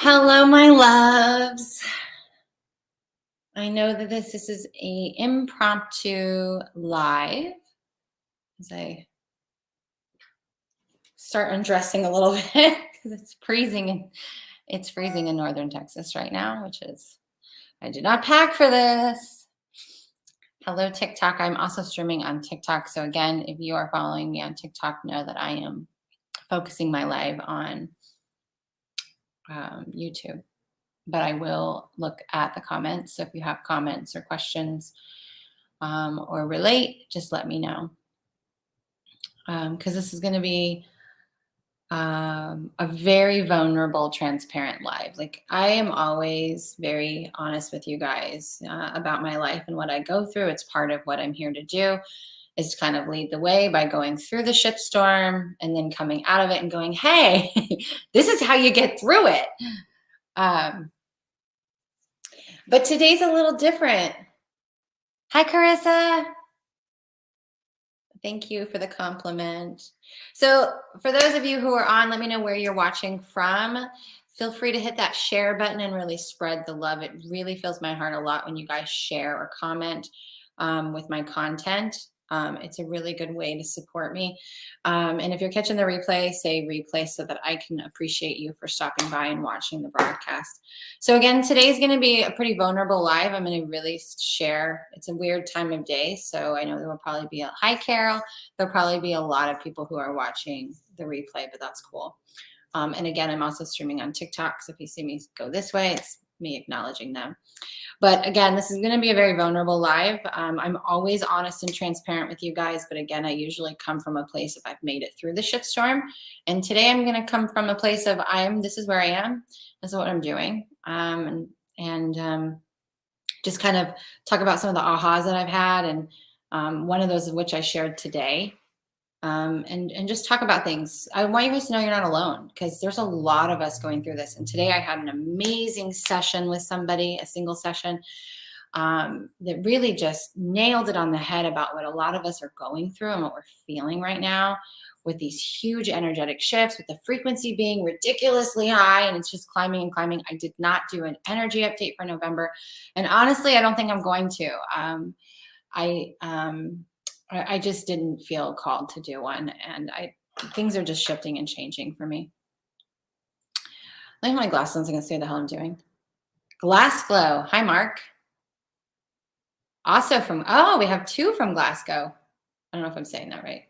Hello, my loves. I know that this is a impromptu live as I start undressing a little bit because it's freezing in northern Texas right now, which is I did not pack for this. Hello, TikTok. I'm also streaming on TikTok. So again, if you are following me on TikTok, know that I am focusing my live on YouTube. But I will look at the comments. So if you have comments or questions or relate, just let me know. Because this is going to be a very vulnerable, transparent live. Like I am always very honest with you guys about my life and what I go through. It's part of what I'm here to do, is to kind of lead the way by going through the shitstorm and then coming out of it and going, hey, this is how you get through it. But today's a little different. Hi, Carissa. Thank you for the compliment. So for those of you who are on, let me know where you're watching from. Feel free to hit that share button and really spread the love. It really fills my heart a lot when you guys share or comment with my content. It's a really good way to support me. And if you're catching the replay, say replay so that I can appreciate you for stopping by and watching the broadcast. So again, today's going to be a pretty vulnerable live. I'm going to really share. It's a weird time of day. So I know there will probably be hi, Carol. There'll probably be a lot of people who are watching the replay, but that's cool. And again, I'm also streaming on TikTok. So if you see me go this way, it's me acknowledging them. But again, this is going to be a very vulnerable live. I'm always honest and transparent with you guys. But again, I usually come from a place of I've made it through the shitstorm. And today I'm going to come from a place of this is where I am. This is what I'm doing. And just kind of talk about some of the ahas that I've had. And one of those of which I shared today. And just talk about things. I want you guys to know you're not alone, because there's a lot of us going through this. And today I had an amazing session with somebody, a single session, that really just nailed it on the head about what a lot of us are going through and what we're feeling right now with these huge energetic shifts, with the frequency being ridiculously high and it's just climbing and climbing. I did not do an energy update for November. And honestly, I don't think I'm going to. I just didn't feel called to do one, and things are just shifting and changing for me. Look at my glasses. I'm going to see what the hell I'm doing. Glass Glow. Hi, Mark. Also we have two from Glasgow. I don't know if I'm saying that right.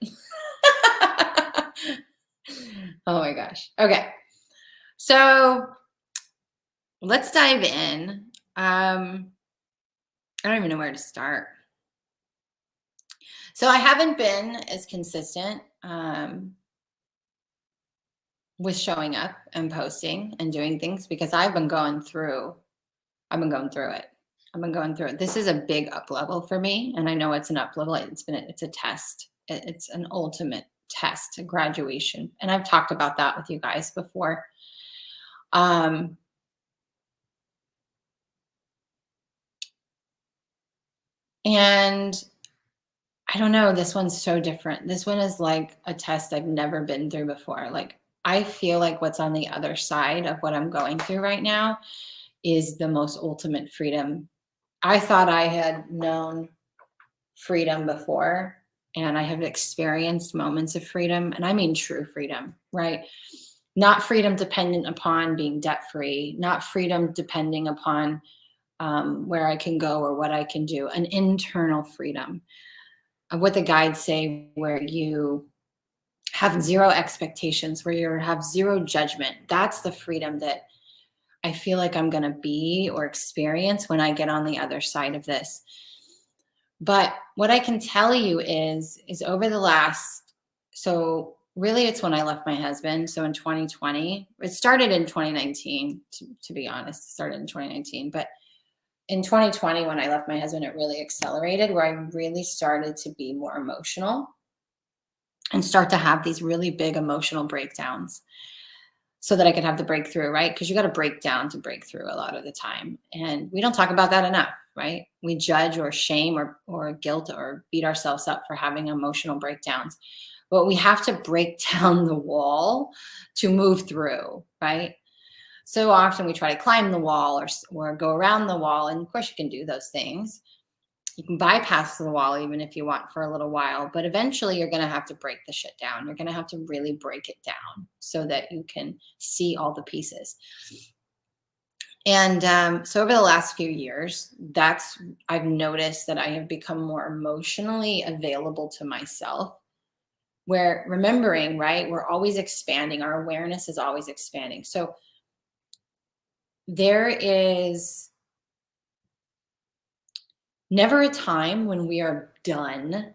Oh my gosh. Okay. So let's dive in. I don't even know where to start. So I haven't been as consistent with showing up and posting and doing things because I've been going through it. This is a big up level for me. And I know it's an up level. It's a test. It's an ultimate test, a graduation. And I've talked about that with you guys before. And I don't know, this one's so different. This one is like a test I've never been through before. Like, I feel like what's on the other side of what I'm going through right now is the most ultimate freedom. I thought I had known freedom before, and I have experienced moments of freedom, and I mean true freedom, right? Not freedom dependent upon being debt-free, not freedom depending upon where I can go or what I can do, an internal freedom. What the guides say, where you have zero expectations, where you have zero judgment. That's the freedom that I feel like I'm going to be or experience when I get on the other side of this. But what I can tell you is over the last, so really it's when I left my husband. So in 2020, it started in 2019, to be honest, it started in 2019, but in 2020, when I left my husband, it really accelerated, where I really started to be more emotional and start to have these really big emotional breakdowns so that I could have the breakthrough, right? Because you got to break down to break through a lot of the time. And we don't talk about that enough, right? We judge or shame or guilt or beat ourselves up for having emotional breakdowns. But we have to break down the wall to move through, right? So often we try to climb the wall or go around the wall. And of course, you can do those things. You can bypass the wall even if you want for a little while, but eventually you're going to have to break the shit down. You're going to have to really break it down so that you can see all the pieces. And so over the last few years, I've noticed that I have become more emotionally available to myself, where remembering, right, we're always expanding. Our awareness is always expanding. So there is never a time when we are done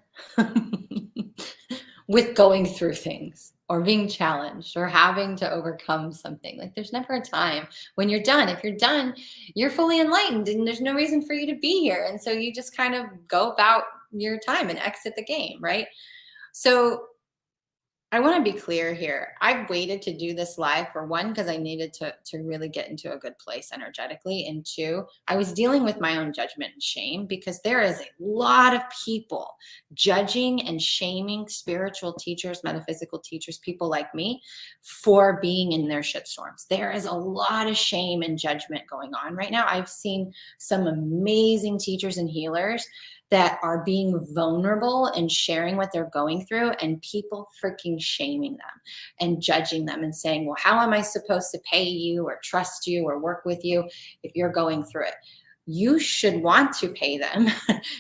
with going through things or being challenged or having to overcome something. Like there's never a time when you're done. If you're done, you're fully enlightened and there's no reason for you to be here. And so you just kind of go about your time and exit the game, right? So I want to be clear here. I've waited to do this live for one, because I needed to really get into a good place energetically. And two, I was dealing with my own judgment and shame, because there is a lot of people judging and shaming spiritual teachers, metaphysical teachers, people like me, for being in their shitstorms. There is a lot of shame and judgment going on right now. I've seen some amazing teachers and healers that are being vulnerable and sharing what they're going through, and people freaking shaming them and judging them and saying, well, how am I supposed to pay you or trust you or work with you if you're going through it? You should want to pay them.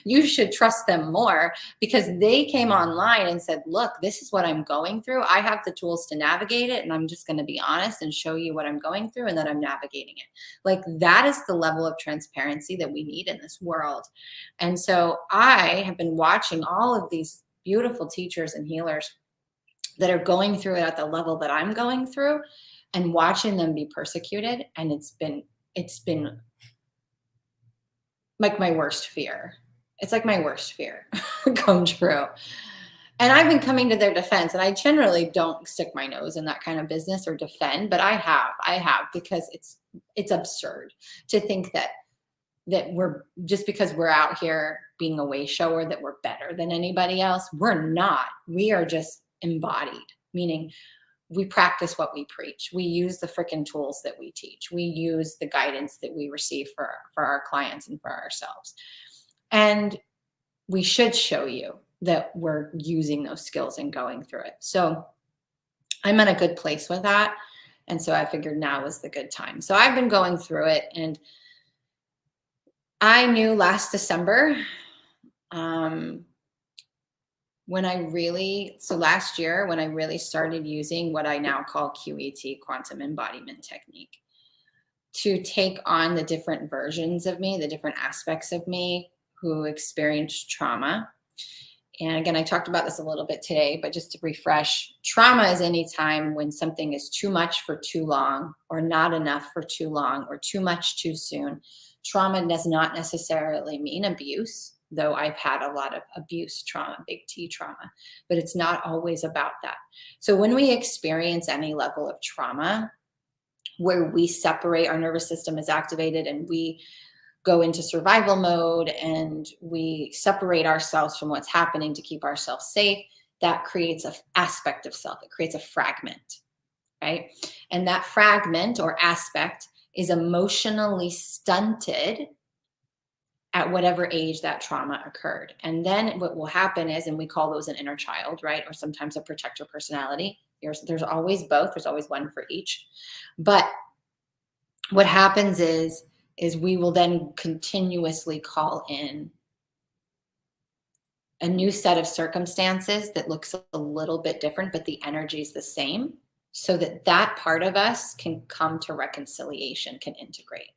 You should trust them more, because they came online and said, look, this is what I'm going through. I have the tools to navigate it. And I'm just going to be honest and show you what I'm going through and that I'm navigating it. Like, that is the level of transparency that we need in this world. And so I have been watching all of these beautiful teachers and healers that are going through it at the level that I'm going through, and watching them be persecuted. And it's been like my worst fear. It's like my worst fear come true. And I've been coming to their defense, and I generally don't stick my nose in that kind of business or defend, but I have, because it's absurd to think that we're, just because we're out here being a way shower, that we're better than anybody else. We're not. We are just embodied, meaning we practice what we preach. We use the freaking tools that we teach. We use the guidance that we receive for our clients and for ourselves. And we should show you that we're using those skills and going through it. So I'm in a good place with that. And so I figured now was the good time. So I've been going through it, and I knew last December, last year, when I really started using what I now call QET, quantum embodiment technique, to take on the different versions of me, the different aspects of me who experienced trauma. And again, I talked about this a little bit today, but just to refresh, trauma is any time when something is too much for too long, or not enough for too long, or too much too soon. Trauma does not necessarily mean abuse, though I've had a lot of abuse trauma, big T trauma, but it's not always about that. So when we experience any level of trauma where we separate, our nervous system is activated and we go into survival mode and we separate ourselves from what's happening to keep ourselves safe, that creates an aspect of self. It creates a fragment, right? And that fragment or aspect is emotionally stunted at whatever age that trauma occurred. And then what will happen is, and we call those an inner child, right? Or sometimes a protector personality. There's always both. There's always one for each. But what happens is we will then continuously call in a new set of circumstances that looks a little bit different, but the energy is the same, so that part of us can come to reconciliation, can integrate.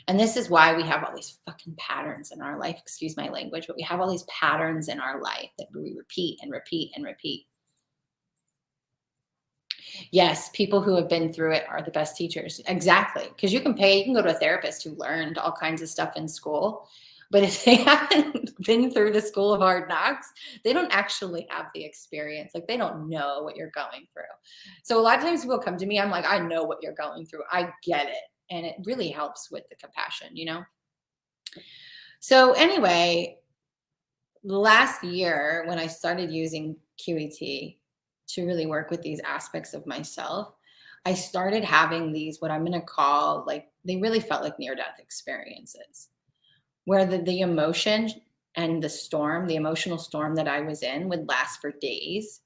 And this is why we have all these fucking patterns in our life, excuse my language, but we have all these patterns in our life that we repeat and repeat and repeat. Yes, people who have been through it are the best teachers. Exactly. Because you can go to a therapist who learned all kinds of stuff in school. But if they haven't been through the school of hard knocks, they don't actually have the experience. Like, they don't know what you're going through. So a lot of times people come to me, I'm like, I know what you're going through. I get it. And it really helps with the compassion, you know? So anyway, last year when I started using QET to really work with these aspects of myself, I started having these, what I'm going to call, like, they really felt like near-death experiences, where the emotion and the storm, the emotional storm that I was in, would last for days.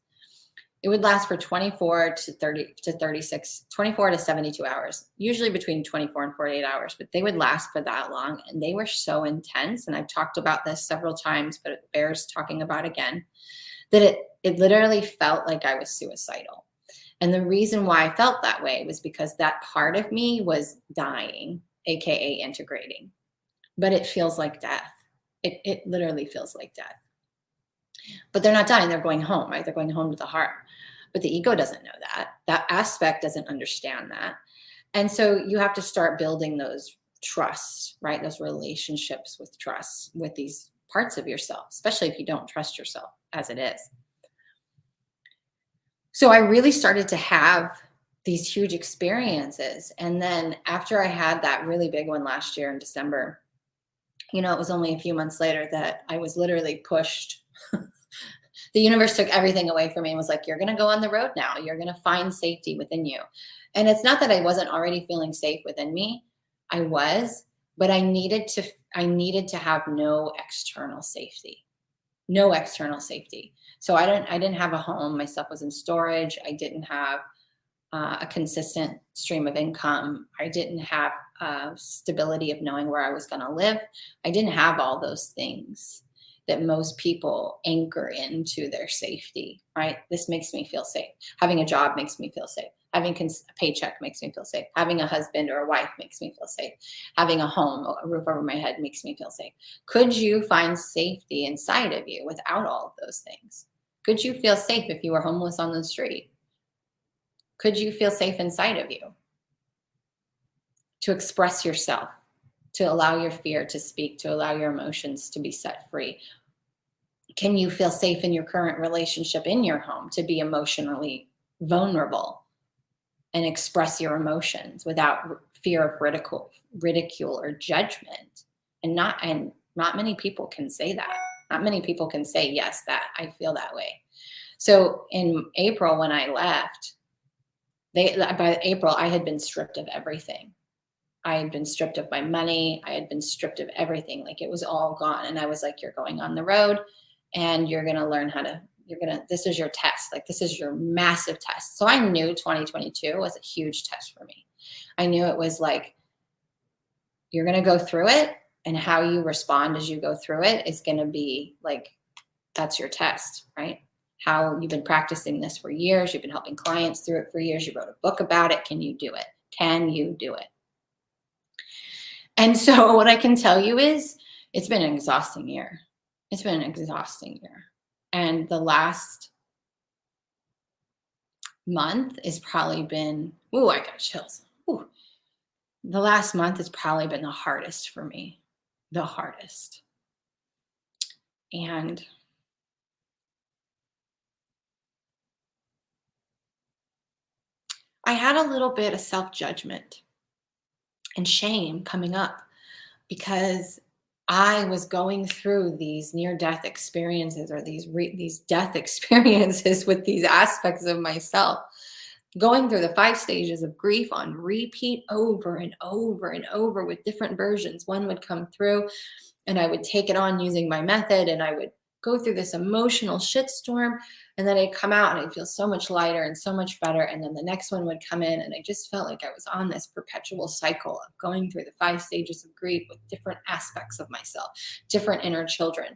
It would last for 24 to 30 to 36, 24 to 72 hours, usually between 24 and 48 hours, but they would last for that long. And they were so intense. And I've talked about this several times, but it bears talking about again, that it literally felt like I was suicidal. And the reason why I felt that way was because that part of me was dying, AKA integrating. But it feels like death. It literally feels like death. But they're not dying, they're going home, right? They're going home to the heart. But the ego doesn't know that. That aspect doesn't understand that. And so you have to start building those trusts, right? Those relationships with trust with these parts of yourself, especially if you don't trust yourself as it is. So I really started to have these huge experiences. And then after I had that really big one last year in December, it was only a few months later that I was literally pushed. The universe took everything away from me and was like, you're going to go on the road now. You're going to find safety within you. And it's not that I wasn't already feeling safe within me. I was, but I needed to have no external safety. No external safety. So I didn't have a home. My stuff was in storage. I didn't have a consistent stream of income. I didn't have stability of knowing where I was going to live. I didn't have all those things that most people anchor into their safety, right? This makes me feel safe. Having a job makes me feel safe. Having a paycheck makes me feel safe. Having a husband or a wife makes me feel safe. Having a home, a roof over my head makes me feel safe. Could you find safety inside of you without all of those things? Could you feel safe if you were homeless on the street? Could you feel safe inside of you to express yourself, to allow your fear to speak, to allow your emotions to be set free? Can you feel safe in your current relationship in your home to be emotionally vulnerable and express your emotions without fear of ridicule or judgment? And not many people can say that. Not many people can say, yes, that I feel that way. So in April, when I left, by April, I had been stripped of everything. I had been stripped of my money. I had been stripped of everything. Like, it was all gone. And I was like, you're going on the road and you're going to learn this is your test. Like, this is your massive test. So I knew 2022 was a huge test for me. I knew it was like, you're going to go through it, and how you respond as you go through it is going to be like, that's your test, right? How you've been practicing this for years. You've been helping clients through it for years. You wrote a book about it. Can you do it? Can you do it? And so what I can tell you is, it's been an exhausting year. It's been an exhausting year. And the last month has probably been, I got chills. Ooh. The last month has probably been the hardest for me. The hardest. And I had a little bit of self-judgment and shame coming up, because I was going through these near-death experiences, or these death experiences with these aspects of myself, going through the 5 stages of grief on repeat over and over and over with different versions. One would come through and I would take it on using my method, and I would go through this emotional shitstorm, and then I'd come out and I'd feel so much lighter and so much better. And then the next one would come in, and I just felt like I was on this perpetual cycle of going through the 5 stages of grief with different aspects of myself, different inner children.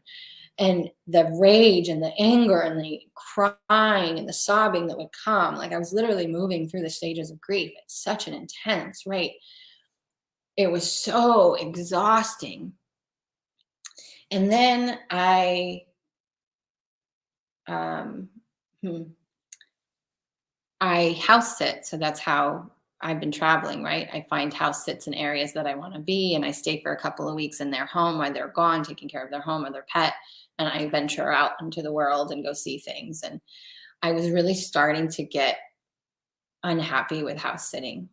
And the rage and the anger and the crying and the sobbing that would come, like, I was literally moving through the stages of grief at such an intense rate. It was so exhausting. And then I house sit. So that's how I've been traveling, right? I find house sits in areas that I want to be, and I stay for a couple of weeks in their home while they're gone, taking care of their home or their pet. And I venture out into the world and go see things. And I was really starting to get unhappy with house sitting.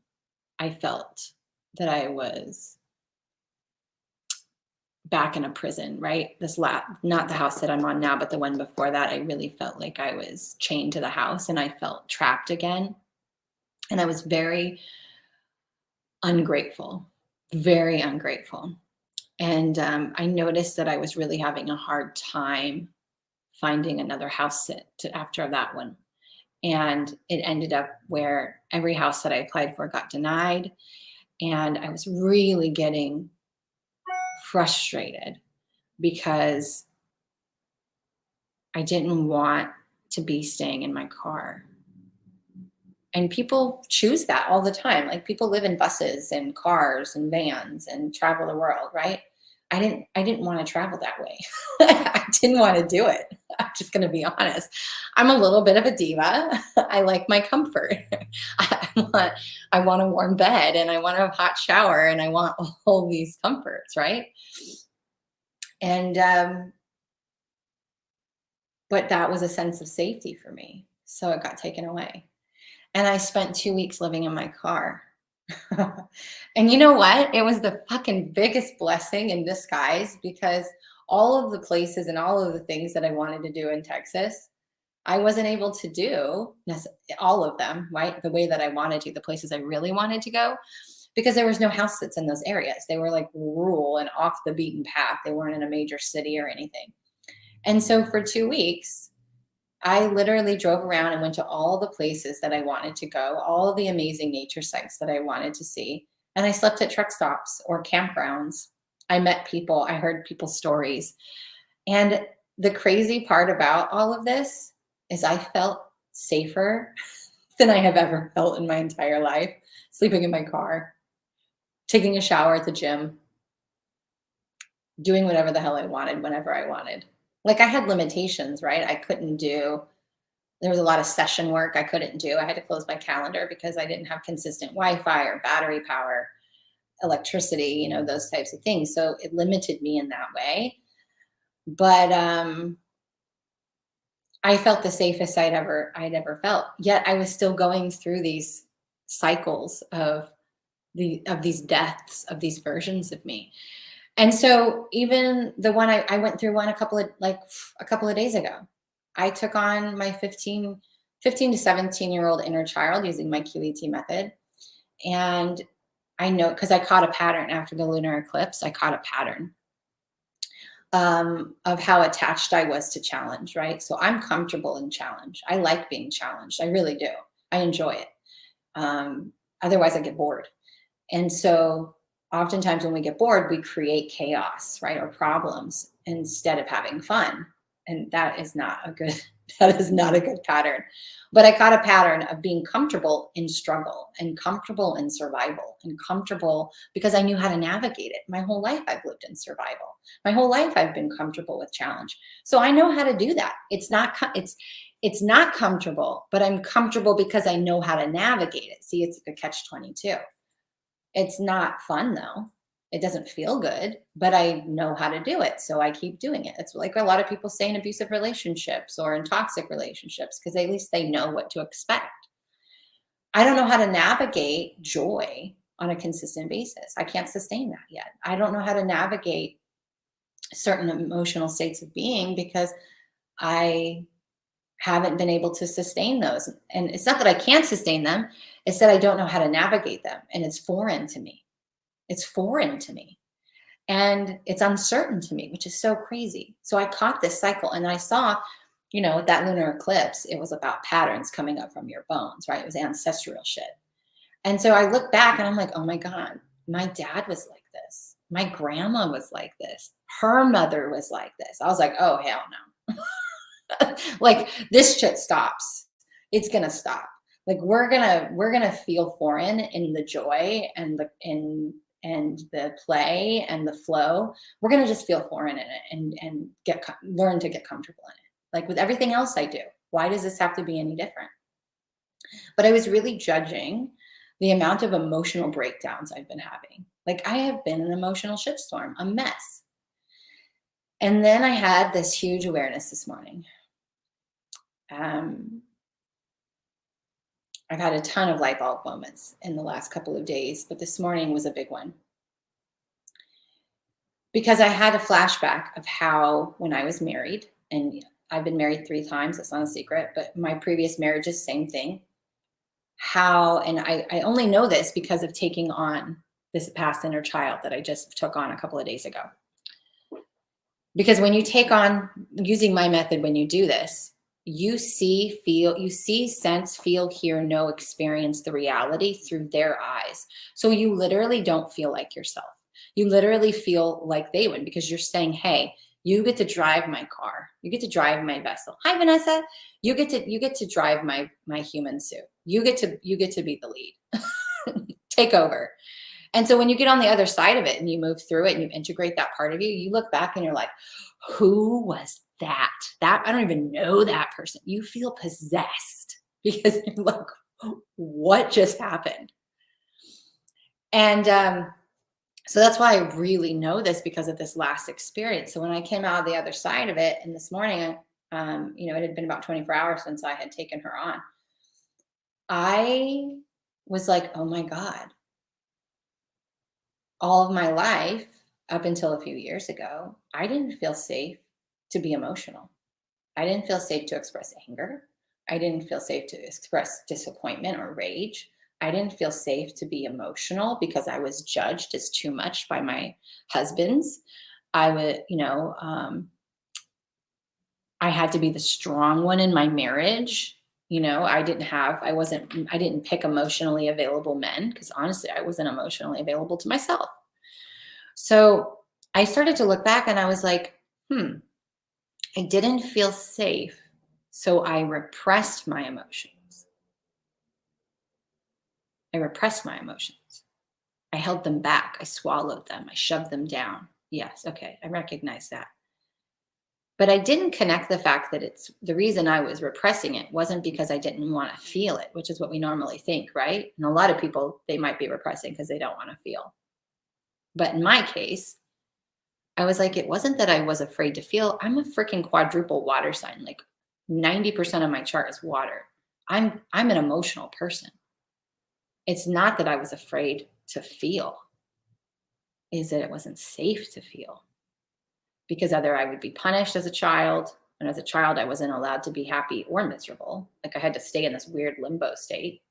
I felt that I was back in a prison, right? Not the house that I'm on now, but the one before that, I really felt like I was chained to the house, and I felt trapped again. And I was very ungrateful, very ungrateful. And I noticed that I was really having a hard time finding another house sit after that one. And it ended up where every house that I applied for got denied. And I was really getting frustrated because I didn't want to be staying in my car. And people choose that all the time. Like, people live in buses and cars and vans and travel the world, right? I didn't want to travel that way. I didn't want to do it. I'm just going to be honest. I'm a little bit of a diva. I like my comfort. I want I want a warm bed, and I want a hot shower, and I want all these comforts, right? And but that was a sense of safety for me. So it got taken away. And I spent 2 weeks living in my car. And you know what? It was the fucking biggest blessing in disguise, because all of the places and all of the things that I wanted to do in Texas, I wasn't able to do all of them, right? The way that I wanted to, the places I really wanted to go, because there was no house sits in those areas. They were like rural and off the beaten path. They weren't in a major city or anything. And so for 2 weeks, I literally drove around and went to all the places that I wanted to go, all the amazing nature sites that I wanted to see. And I slept at truck stops or campgrounds. I met people, I heard people's stories. And the crazy part about all of this is I felt safer than I have ever felt in my entire life, sleeping in my car, taking a shower at the gym, doing whatever the hell I wanted whenever I wanted. Like, I had limitations, right? There was a lot of session work I couldn't do. I had to close my calendar because I didn't have consistent Wi-Fi or battery power, electricity, those types of things. So it limited me in that way. But I felt the safest I'd ever felt. Yet I was still going through these cycles of these deaths, of these versions of me. And so even the one I went through one a couple of days ago, I took on my 15 to 17-year-old inner child using my QET method. And I know, because I caught a pattern after the lunar eclipse, I caught a pattern of how attached I was to challenge, right? So I'm comfortable in challenge. I like being challenged. I really do. I enjoy it. Otherwise, I get bored. And so oftentimes when we get bored, we create chaos, right? Or problems instead of having fun. And that is not a good pattern. But I caught a pattern of being comfortable in struggle and comfortable in survival and comfortable because I knew how to navigate it. My whole life I've lived in survival. My whole life I've been comfortable with challenge. So I know how to do that. It's not comfortable, but I'm comfortable because I know how to navigate it. See, it's a catch-22. It's not fun though. It doesn't feel good, but I know how to do it. So I keep doing it. It's like a lot of people say in abusive relationships or in toxic relationships, because at least they know what to expect. I don't know how to navigate joy on a consistent basis. I can't sustain that yet. I don't know how to navigate certain emotional states of being because I haven't been able to sustain those. And it's not that I can't sustain them. It's that I don't know how to navigate them. And it's foreign to me. It's foreign to me. And it's uncertain to me, which is so crazy. So I caught this cycle and I saw, that lunar eclipse, it was about patterns coming up from your bones, right? It was ancestral shit. And so I look back and I'm like, oh my God, my dad was like this. My grandma was like this. Her mother was like this. I was like, oh, hell no. Like, this shit stops. It's going to stop. Like, we're going to feel foreign in the joy and the play and the flow. We're going to just feel foreign in it and learn to get comfortable in it. Like with everything else I do, why does this have to be any different? But I was really judging the amount of emotional breakdowns I've been having. Like, I have been an emotional shitstorm, a mess. And then I had this huge awareness this morning. I've had a ton of light bulb moments in the last couple of days, but this morning was a big one. Because I had a flashback of how, when I was married, and I've been married 3 times, it's not a secret, but my previous marriages, same thing. how, and I only know this because of taking on this past inner child that I just took on a couple of days ago. Because when you take on, using my method, when you do this, you see, feel, you see, sense, feel, hear, know, experience the reality through their eyes. So you literally don't feel like yourself. You literally feel like they would, because you're saying, hey, you get to drive my car. You get to drive my vessel. Hi, Vanessa. You get to drive my human suit. You get to be the lead. Take over. And so when you get on the other side of it and you move through it and you integrate that part of you, you look back and you're like, who was that? That, I don't even know that person. You feel possessed because you're like, what just happened? And so that's why I really know this, because of this last experience. So when I came out of the other side of it, and this morning, it had been about 24 hours since I had taken her on, I was like, oh my God. All of my life, up until a few years ago, I didn't feel safe to be emotional. I didn't feel safe to express anger. I didn't feel safe to express disappointment or rage. I didn't feel safe to be emotional because I was judged as too much by my husbands. I would, I had to be the strong one in my marriage. I didn't pick emotionally available men, because honestly, I wasn't emotionally available to myself. So I started to look back and I was like, I didn't feel safe. So I repressed my emotions. I repressed my emotions. I held them back. I swallowed them. I shoved them down. Yes. Okay. I recognize that. But I didn't connect the fact that it's the reason I was repressing it wasn't because I didn't want to feel it, which is what we normally think, right? And a lot of people, they might be repressing because they don't want to feel. But in my case, I was like, it wasn't that I was afraid to feel. I'm a freaking quadruple water sign. Like 90% of my chart is water. I'm an emotional person. It's not that I was afraid to feel, is that it wasn't safe to feel. Because either I would be punished as a child, and as a child, I wasn't allowed to be happy or miserable. Like I had to stay in this weird limbo state.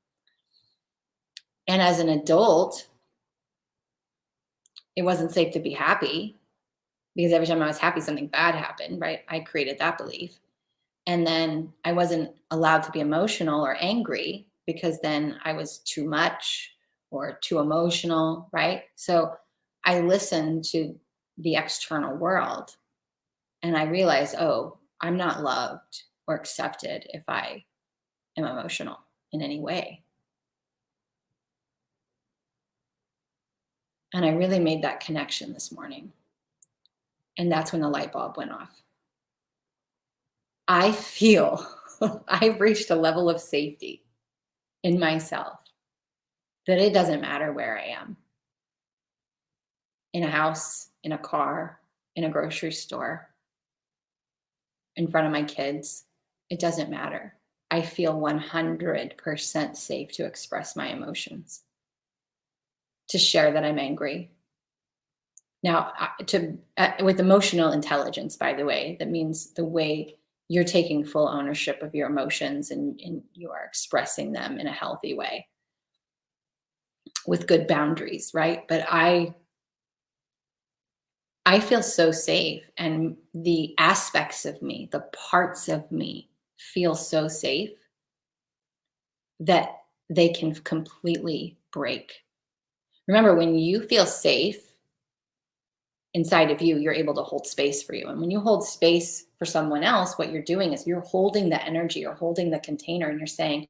And as an adult, it wasn't safe to be happy, because every time I was happy, something bad happened, right? I created that belief. And then I wasn't allowed to be emotional or angry, because then I was too much or too emotional, right? So I listened to the external world and I realized, oh, I'm not loved or accepted if I am emotional in any way. And I really made that connection this morning. And that's when the light bulb went off. I feel I've reached a level of safety in myself that it doesn't matter where I am, in a house, in a car, in a grocery store, in front of my kids. It doesn't matter. I feel 100% safe to express my emotions, to share that I'm angry. Now, with emotional intelligence, by the way, that means the way you're taking full ownership of your emotions and you are expressing them in a healthy way with good boundaries, right? But I feel so safe, and the aspects of me, the parts of me feel so safe that they can completely break. Remember, when you feel safe inside of you, you're able to hold space for you. And when you hold space for someone else, what you're doing is you're holding the energy, you're holding the container, and you're saying,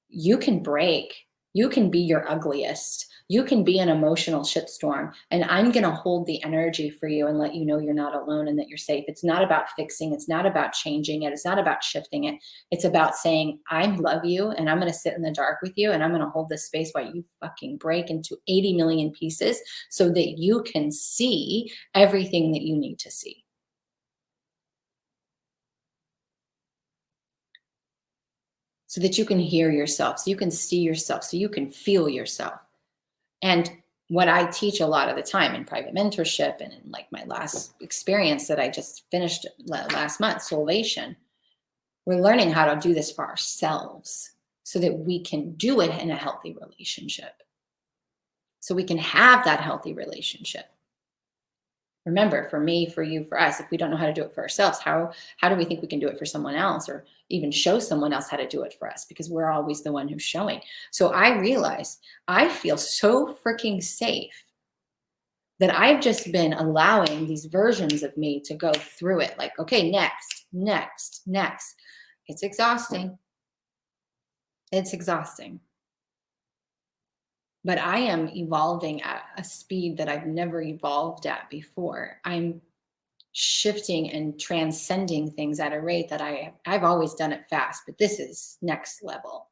you can break. You can be your ugliest. You can be an emotional shitstorm. And I'm going to hold the energy for you and let you know you're not alone and that you're safe. It's not about fixing. It's not about changing it. It's not about shifting it. It's about saying, I love you and I'm going to sit in the dark with you and I'm going to hold this space while you fucking break into 80 million pieces so that you can see everything that you need to see. So that you can hear yourself, so you can see yourself, so you can feel yourself. And what I teach a lot of the time in private mentorship and in like my last experience that I just finished last month, Soulvation, we're learning how to do this for ourselves. so that we can do it in a healthy relationship. So we can have that healthy relationship. Remember, for me, for you, for us, if we don't know how to do it for ourselves, how do we think we can do it for someone else, or even show someone else how to do it for us? Because we're always the one who's showing. So I realized I feel so freaking safe that I've just been allowing these versions of me to go through it. Like, okay, next, next, next. It's exhausting. It's exhausting. But I am evolving at a speed that I've never evolved at before. I'm shifting and transcending things at a rate that I've always done it fast, but this is next level.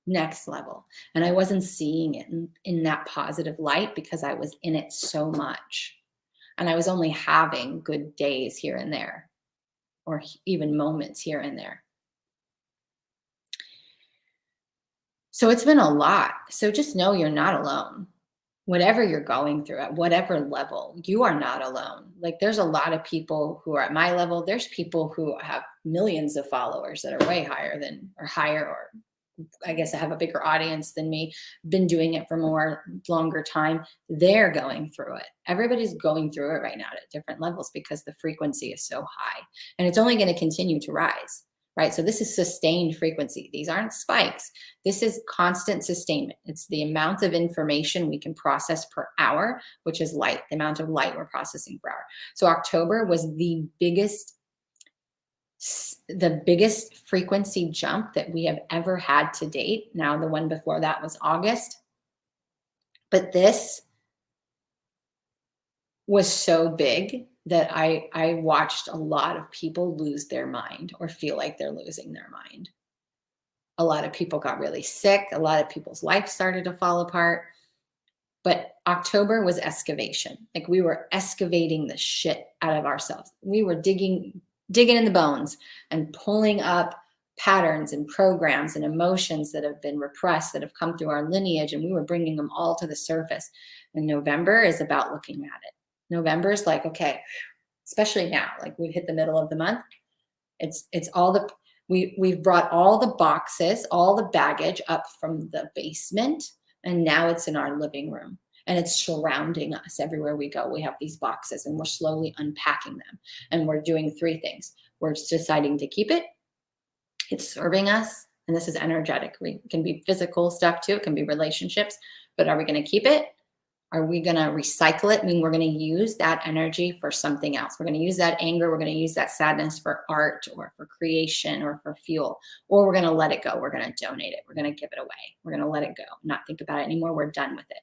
And I wasn't seeing it in that positive light because I was in it so much. And I was only having good days here and there, or even moments here and there. So it's been a lot. So just know you're not alone. Whatever you're going through at whatever level, you are not alone. Like, there's a lot of people who are at my level. There's people who have millions of followers that are way higher than, or higher, or I guess I have a bigger audience than me, been doing it for longer time. They're going through it. Everybody's going through it right now at different levels because the frequency is so high, and it's only going to continue to rise. Right? So this is sustained frequency. These aren't spikes. This is constant sustainment. It's the amount of information we can process per hour, which is light, the amount of light we're processing per hour. So October was the biggest frequency jump that we have ever had to date. Now, the one before that was August. But this was so big that I watched a lot of people lose their mind or feel like they're losing their mind. A lot of people got really sick. A lot of people's life started to fall apart. But October was excavation. Like, we were excavating the shit out of ourselves. We were digging in the bones and pulling up patterns and programs and emotions that have been repressed, that have come through our lineage, and we were bringing them all to the surface. And November is about looking at it. November is like, okay, especially now, like we've hit the middle of the month. It's all we've brought all the boxes, all the baggage up from the basement, and now it's in our living room, and it's surrounding us everywhere we go. We have these boxes, and we're slowly unpacking them, and we're doing three things. We're deciding to keep it. It's serving us, and this is energetic. It can be physical stuff too. It can be relationships, but are we going to keep it? Are we going to recycle it? I mean, we're going to use that energy for something else. We're going to use that anger. We're going to use that sadness for art or for creation or for fuel, or we're going to let it go. We're going to donate it. We're going to give it away. We're going to let it go, not think about it anymore. We're done with it.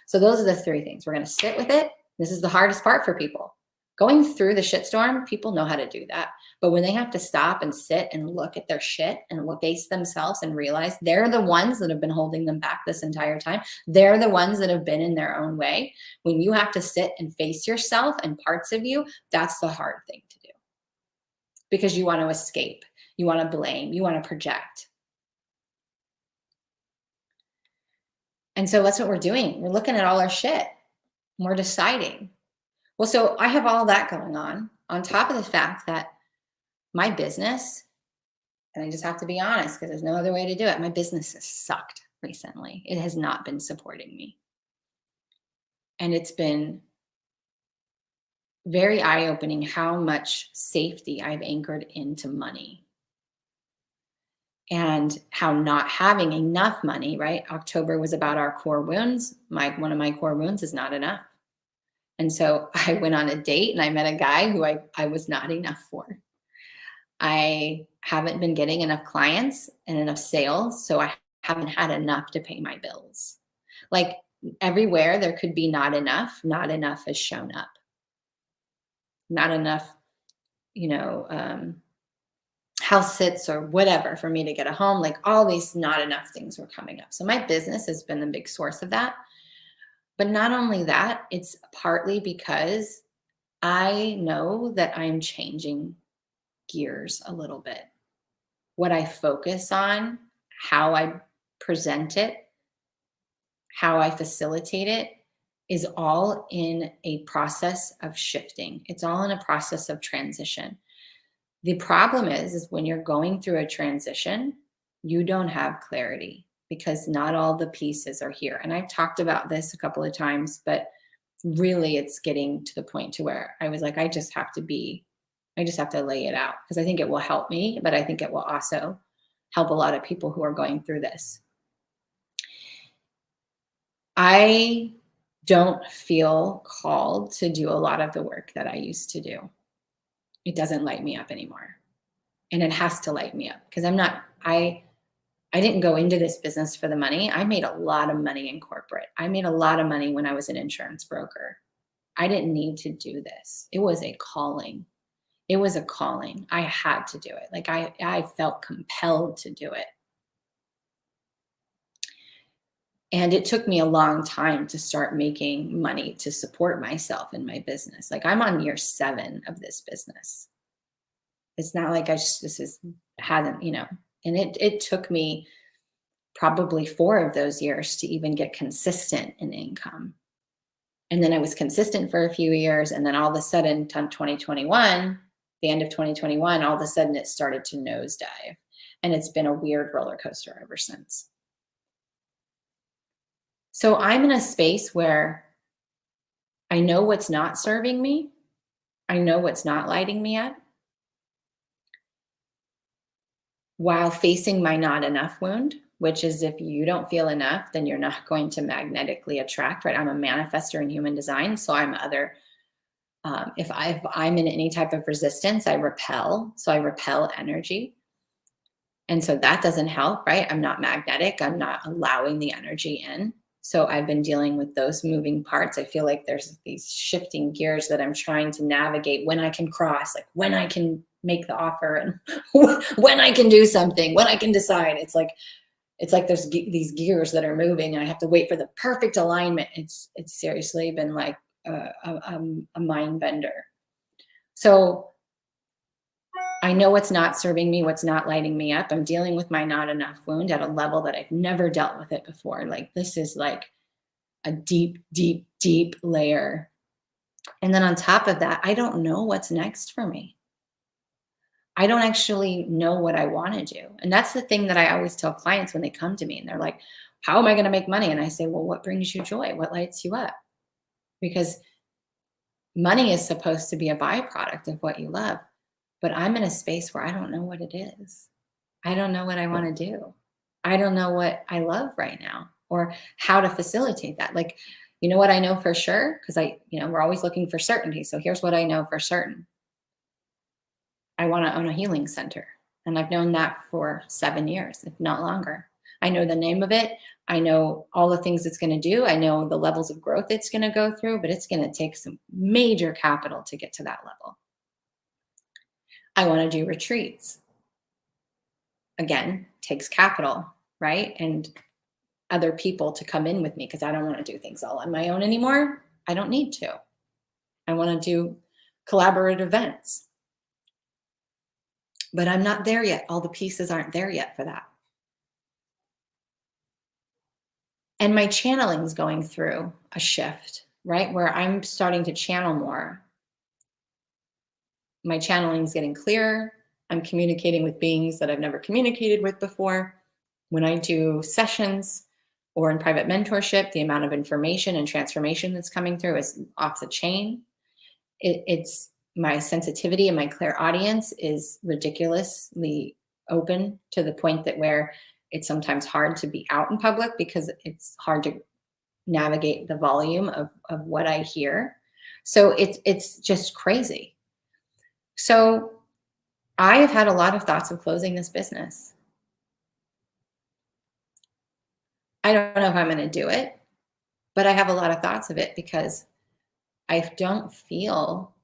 So those are the three things. We're going to sit with it. This is the hardest part for people. Going through the shitstorm, people know how to do that. But when they have to stop and sit and look at their shit and face themselves and realize they're the ones that have been holding them back this entire time, they're the ones that have been in their own way. When you have to sit and face yourself and parts of you, that's the hard thing to do. Because you want to escape, you want to blame, you want to project. And so that's what we're doing. We're looking at all our shit. And we're deciding. Well, so I have all that going on top of the fact that my business, and I just have to be honest because there's no other way to do it, my business has sucked recently. It has not been supporting me. And it's been very eye-opening how much safety I've anchored into money. And how not having enough money, right? October was about our core wounds. One of my core wounds is not enough. And so I went on a date and I met a guy who I was not enough for. I haven't been getting enough clients and enough sales, so I haven't had enough to pay my bills. Like, everywhere there could be not enough has shown up. Not enough, house sits or whatever for me to get a home. Like, all these not enough things were coming up. So my business has been the big source of that. But not only that, it's partly because I know that I'm changing gears a little bit. What I focus on, how I present it, how I facilitate it is all in a process of shifting. It's all in a process of transition. The problem is when you're going through a transition, You don't have clarity because not all the pieces are here. And I've talked about this a couple of times, but really it's getting to the point to where I was like, I just have to lay it out, because I think it will help me, but I think it will also help a lot of people who are going through this. I don't feel called to do a lot of the work that I used to do. It doesn't light me up anymore. And it has to light me up, because I didn't go into this business for the money. I made a lot of money in corporate. I made a lot of money when I was an insurance broker. I didn't need to do this. It was a calling. It was a calling. I had to do it. Like I felt compelled to do it. And it took me a long time to start making money to support myself in my business. Like I'm on year 7 of this business. It's not like hasn't, and it took me probably 4 of those years to even get consistent in income. And then I was consistent for a few years. And then all of a sudden, 2021, the end of 2021, all of a sudden it started to nosedive. And it's been a weird roller coaster ever since. So I'm in a space where I know what's not serving me. I know what's not lighting me up, while facing my not enough wound, which is if you don't feel enough, then you're not going to magnetically attract, right? I'm a manifestor in human design. So if I'm in any type of resistance, I repel. So I repel energy. And so that doesn't help, right? I'm not magnetic. I'm not allowing the energy in. So I've been dealing with those moving parts. I feel like there's these shifting gears that I'm trying to navigate, when I can cross, like when I can make the offer, and when I can do something, when I can decide. It's like there's these gears that are moving, and I have to wait for the perfect alignment. It's seriously been like a mind bender. So I know what's not serving me, what's not lighting me up. I'm dealing with my not enough wound at a level that I've never dealt with it before. Like this is like a deep, deep, deep layer. And then on top of that, I don't know what's next for me. I don't actually know what I want to do. And that's the thing that I always tell clients when they come to me and they're like, how am I going to make money? And I say, well, what brings you joy? What lights you up? Because money is supposed to be a byproduct of what you love. But I'm in a space where I don't know what it is. I don't know what I want to do. I don't know what I love right now or how to facilitate that. Like, you know what I know for sure? Because we're always looking for certainty. So here's what I know for certain. I want to own a healing center. And I've known that for 7 years, if not longer. I know the name of it. I know all the things it's going to do. I know the levels of growth it's going to go through, but it's going to take some major capital to get to that level. I want to do retreats. Again, takes capital, right? And other people to come in with me, because I don't want to do things all on my own anymore. I don't need to. I want to do collaborative events. But I'm not there yet. All the pieces aren't there yet for that. And my channeling is going through a shift, right? Where I'm starting to channel more. My channeling is getting clearer. I'm communicating with beings that I've never communicated with before. When I do sessions or in private mentorship, the amount of information and transformation that's coming through is off the chain. It's my sensitivity and my clairaudience is ridiculously open, to the point that where it's sometimes hard to be out in public because it's hard to navigate the volume of what I hear. So it's just crazy. So I have had a lot of thoughts of closing this business. I don't know if I'm going to do it, but I have a lot of thoughts of it because I don't feel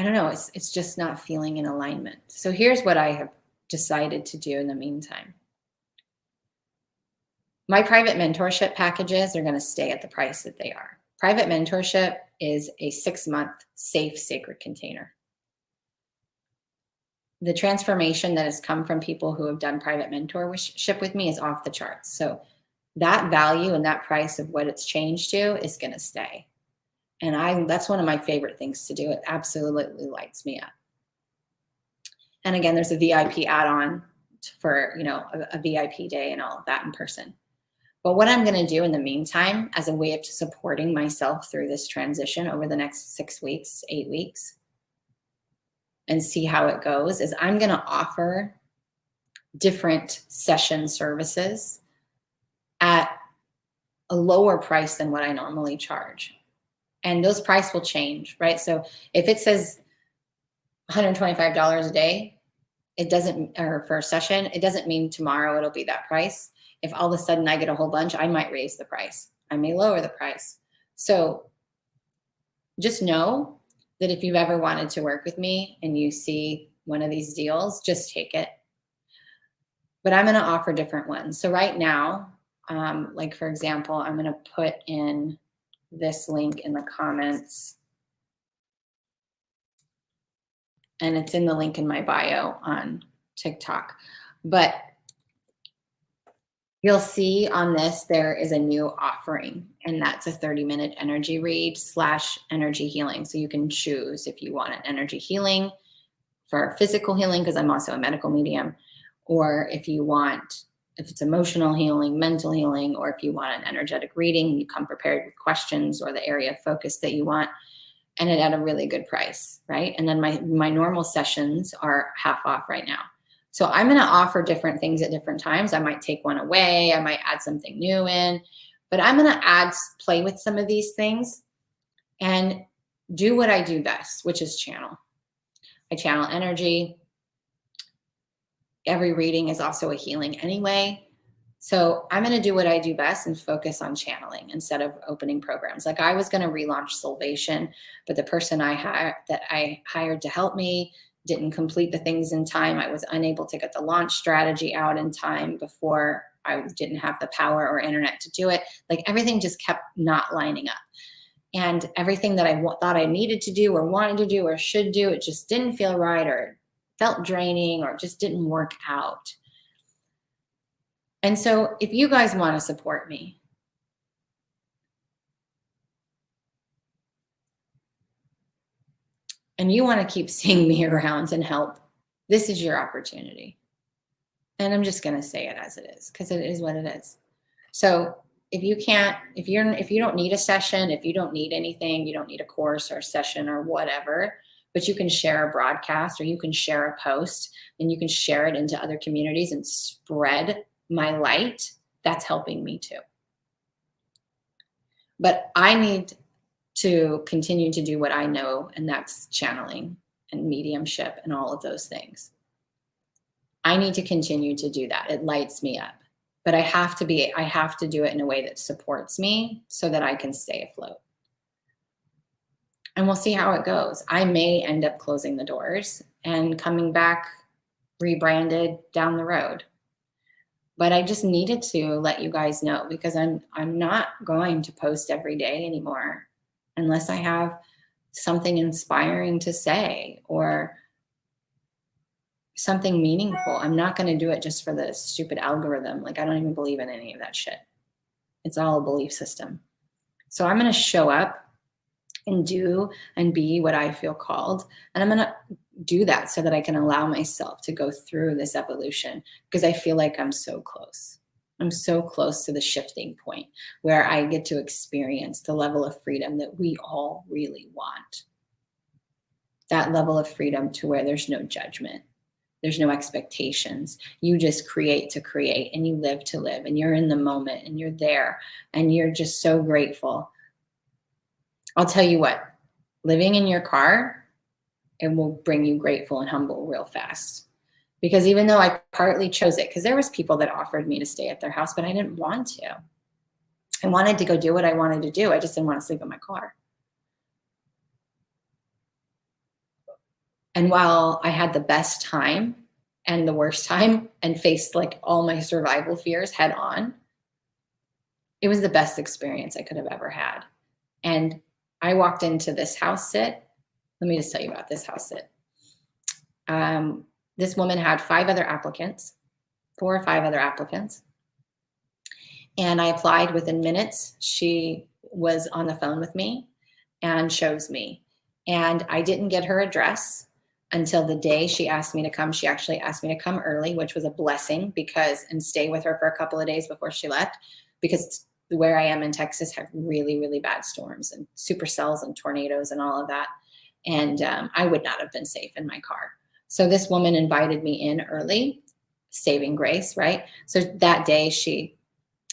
it's just not feeling in alignment. So here's what I have decided to do in the meantime. My private mentorship packages are going to stay at the price that they are. Private mentorship is a 6-month safe, sacred container. The transformation that has come from people who have done private mentorship with me is off the charts. So that value and that price of what it's changed to is going to stay. And that's one of my favorite things to do. It absolutely lights me up. And again, there's a VIP add-on for, you know, a VIP day and all of that in person. But what I'm going to do in the meantime, as a way of supporting myself through this transition over the next 6 weeks, 8 weeks, and see how it goes, is I'm going to offer different session services at a lower price than what I normally charge. And those prices will change, right? So if it says $125 a day, it doesn't, or for a session, it doesn't mean tomorrow it'll be that price. If all of a sudden I get a whole bunch, I might raise the price. I may lower the price. So just know that if you've ever wanted to work with me and you see one of these deals, just take it. But I'm going to offer different ones. So right now, like for example, I'm going to put in this link in the comments. And it's in the link in my bio on TikTok. But you'll see on this, there is a new offering, and that's a 30-minute energy read / energy healing. So you can choose if you want an energy healing for physical healing, because I'm also a medical medium, or if you want, if it's emotional healing, mental healing, or if you want an energetic reading, you come prepared with questions or the area of focus that you want, and it at a really good price, right? And then my normal sessions are half off right now. So I'm going to offer different things at different times. I might take one away. I might add something new in, but I'm going to play with some of these things and do what I do best, which is channel. I channel energy. Every reading is also a healing anyway. So I'm going to do what I do best and focus on channeling instead of opening programs. Like I was going to relaunch Solvation, but the person I hired to help me didn't complete the things in time. I was unable to get the launch strategy out in time before I didn't have the power or internet to do it. Like everything just kept not lining up. And everything that I thought I needed to do or wanted to do or should do, it just didn't feel right or felt draining or just didn't work out. And so if you guys want to support me, and you want to keep seeing me around and help, this is your opportunity. And I'm just going to say it as it is, because it is what it is. So if you can't, if you don't need a session, if you don't need anything, you don't need a course or a session or whatever, but you can share a broadcast or you can share a post and you can share it into other communities and spread my light, that's helping me too. But I need to continue to do what I know, and that's channeling and mediumship and all of those things. I need to continue to do that. It lights me up. But I have to do it in a way that supports me so that I can stay afloat. And we'll see how it goes. I may end up closing the doors and coming back rebranded down the road. But I just needed to let you guys know, because I'm not going to post every day anymore unless I have something inspiring to say or something meaningful. I'm not going to do it just for the stupid algorithm. Like I don't even believe in any of that shit. It's all a belief system. So I'm going to show up and do and be what I feel called. And I'm going to do that so that I can allow myself to go through this evolution, because I feel like I'm so close. I'm so close to the shifting point where I get to experience the level of freedom that we all really want. That level of freedom to where there's no judgment. There's no expectations. You just create to create, and you live to live, and you're in the moment, and you're there, and you're just so grateful. I'll tell you what, living in your car, it will bring you grateful and humble real fast. Because even though I partly chose it, because there was people that offered me to stay at their house, but I didn't want to. I wanted to go do what I wanted to do. I just didn't want to sleep in my car. And while I had the best time and the worst time and faced like all my survival fears head on, it was the best experience I could have ever had. And I walked into this house sit. Let me just tell you about this house sit. This woman had 5 other applicants, 4 or 5 other applicants. And I applied within minutes. She was on the phone with me and chose me. And I didn't get her address. until the day she asked me to come. She actually asked me to come early, which was a blessing, and stay with her for a couple of days before she left, because where I am in Texas had really, really bad storms and supercells and tornadoes and all of that. And I would not have been safe in my car. So this woman invited me in early, saving grace, right? So that day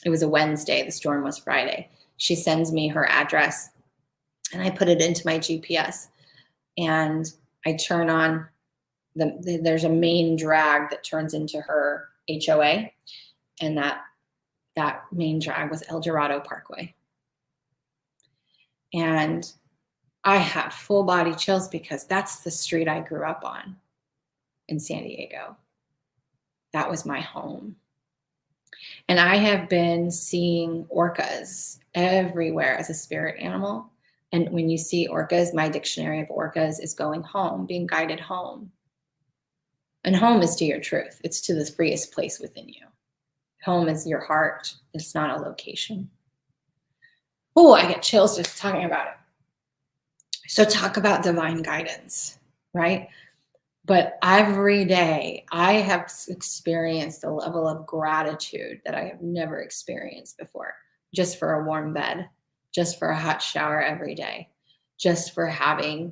it was a Wednesday, the storm was Friday. She sends me her address and I put it into my GPS, and I turn on there's a main drag that turns into her HOA, and that main drag was El Dorado Parkway. And I had full body chills because that's the street I grew up on in San Diego. That was my home. And I have been seeing orcas everywhere as a spirit animal. And when you see orcas, my dictionary of orcas is going home, being guided home. And home is to your truth. It's to the freest place within you. Home is your heart. It's not a location. Oh, I get chills just talking about it. So talk about divine guidance, right? But every day I have experienced a level of gratitude that I have never experienced before, just for a warm bed, just for a hot shower every day, just for having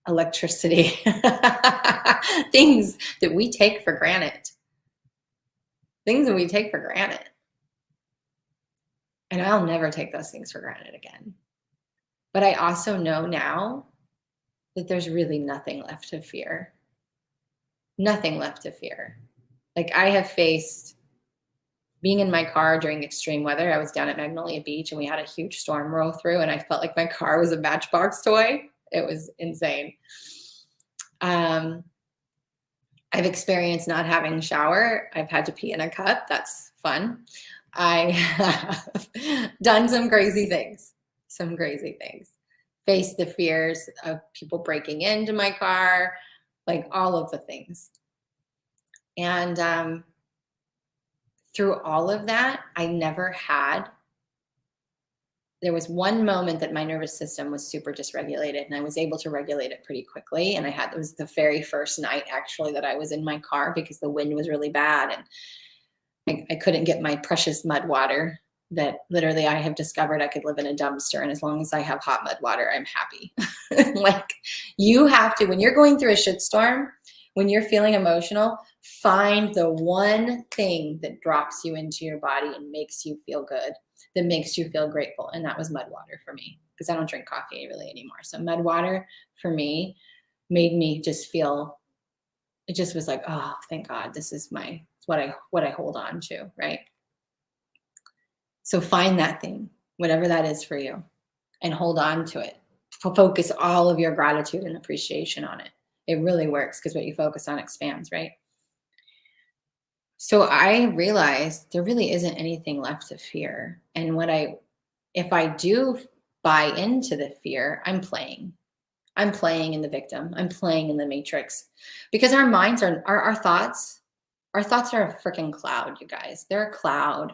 electricity, things that we take for granted, And I'll never take those things for granted again. But I also know now that there's really nothing left to fear. Nothing left to fear. Like, I have faced being in my car during extreme weather. I was down at Magnolia Beach and we had a huge storm roll through, and I felt like my car was a Matchbox toy. It was insane. I've experienced not having a shower. I've had to pee in a cup. That's fun. I have done some crazy things. Faced the fears of people breaking into my car, like all of the things. And through all of that, there was one moment that my nervous system was super dysregulated, and I was able to regulate it pretty quickly. And it was the very first night actually that I was in my car because the wind was really bad and I couldn't get my precious mud water that literally I have discovered I could live in a dumpster. And as long as I have hot mud water, I'm happy. Like, you have to, when you're going through a shitstorm, when you're feeling emotional, find the one thing that drops you into your body and makes you feel good, that makes you feel grateful. And that was mud water for me, because I don't drink coffee really anymore. So mud water for me made me just feel, it just was like, oh, thank God, this is what I hold on to, right? So find that thing, whatever that is for you, and hold on to it. Focus all of your gratitude and appreciation on it. It really works, because what you focus on expands, right? So I realized there really isn't anything left to fear. And if I do buy into the fear, I'm playing in the victim. I'm playing in the matrix, because our minds our thoughts are a freaking cloud, you guys. They're a cloud.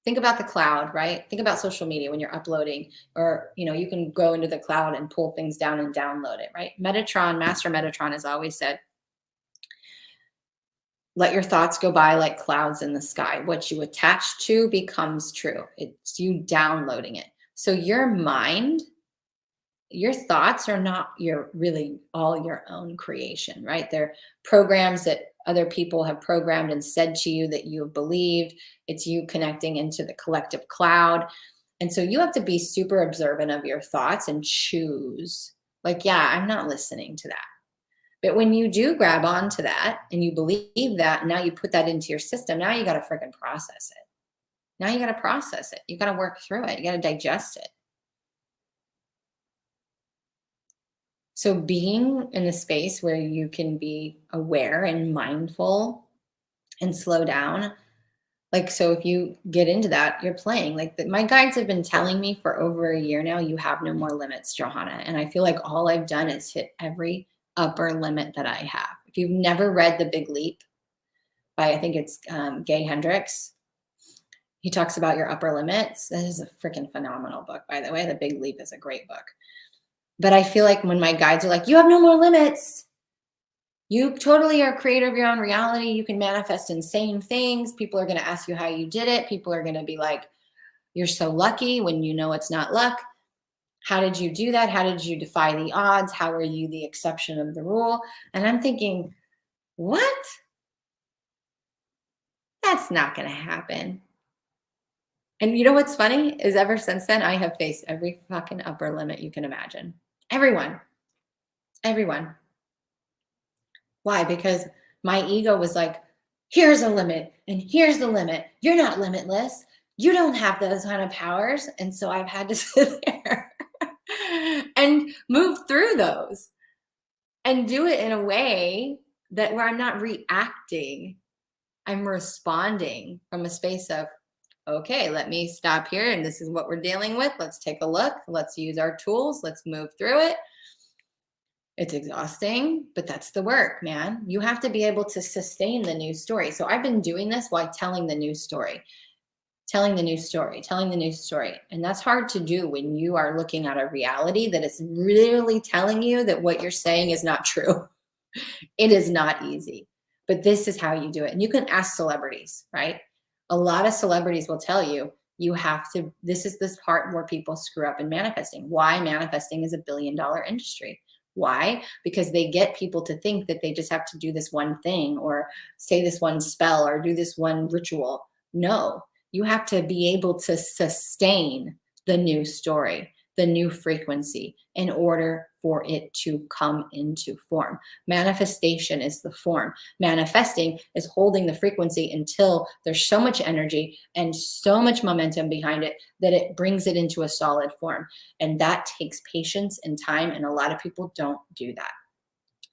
Think about the cloud, right? Think about social media when you're uploading, or, you can go into the cloud and pull things down and download it, right? Master Metatron has always said, let your thoughts go by like clouds in the sky. What you attach to becomes true. It's you downloading it. So your mind, your thoughts are not really all your own creation, right? They're programs that other people have programmed and said to you that you have believed. It's you connecting into the collective cloud. And so you have to be super observant of your thoughts and choose, like, yeah, I'm not listening to that. But when you do grab onto that and you believe that, and now you put that into your system, now you got to freaking process it. Now you got to process it. You got to work through it. You got to digest it. So being in a space where you can be aware and mindful and slow down, like, so if you get into that, you're playing. Like, my guides have been telling me for over a year now, you have no more limits, Johanna. And I feel like all I've done is hit every upper limit that I have. If you've never read The Big Leap by, I think it's Gay Hendricks, he talks about your upper limits. That is a freaking phenomenal book, by the way. The Big Leap is a great book. But I feel like when my guides are like, you have no more limits, You totally are creator of your own reality. You can manifest insane things. People are going to ask you how you did it. People are going to be like, you're so lucky, when you know it's not luck. How did you do that? How did you defy the odds? How are you the exception of the rule? And I'm thinking, what? That's not going to happen. And you know what's funny is ever since then, I have faced every fucking upper limit you can imagine. Everyone. Why? Because my ego was like, here's a limit and here's the limit. You're not limitless. You don't have those kind of powers. And so I've had to sit there and move through those and do it in a way that where I'm not reacting, I'm responding from a space of, okay, let me stop here. And this is what we're dealing with. Let's take a look. Let's use our tools. Let's move through it. It's exhausting, but that's the work, man. You have to be able to sustain the new story. So I've been doing this while telling the new story, telling the new story. And that's hard to do when you are looking at a reality that is really telling you that what you're saying is not true. It is not easy, but this is how you do it. And you can ask celebrities, right? A lot of celebrities will tell you, you have to, this is this part where people screw up in manifesting. Why manifesting is $1 billion industry. Why? Because they get people to think that they just have to do this one thing or say this one spell or do this one ritual. No, you have to be able to sustain the new story, the new frequency in order for it to come into form. Manifestation is the form. Manifesting is holding the frequency until there's so much energy and so much momentum behind it that it brings it into a solid form. And that takes patience and time. And a lot of people don't do that.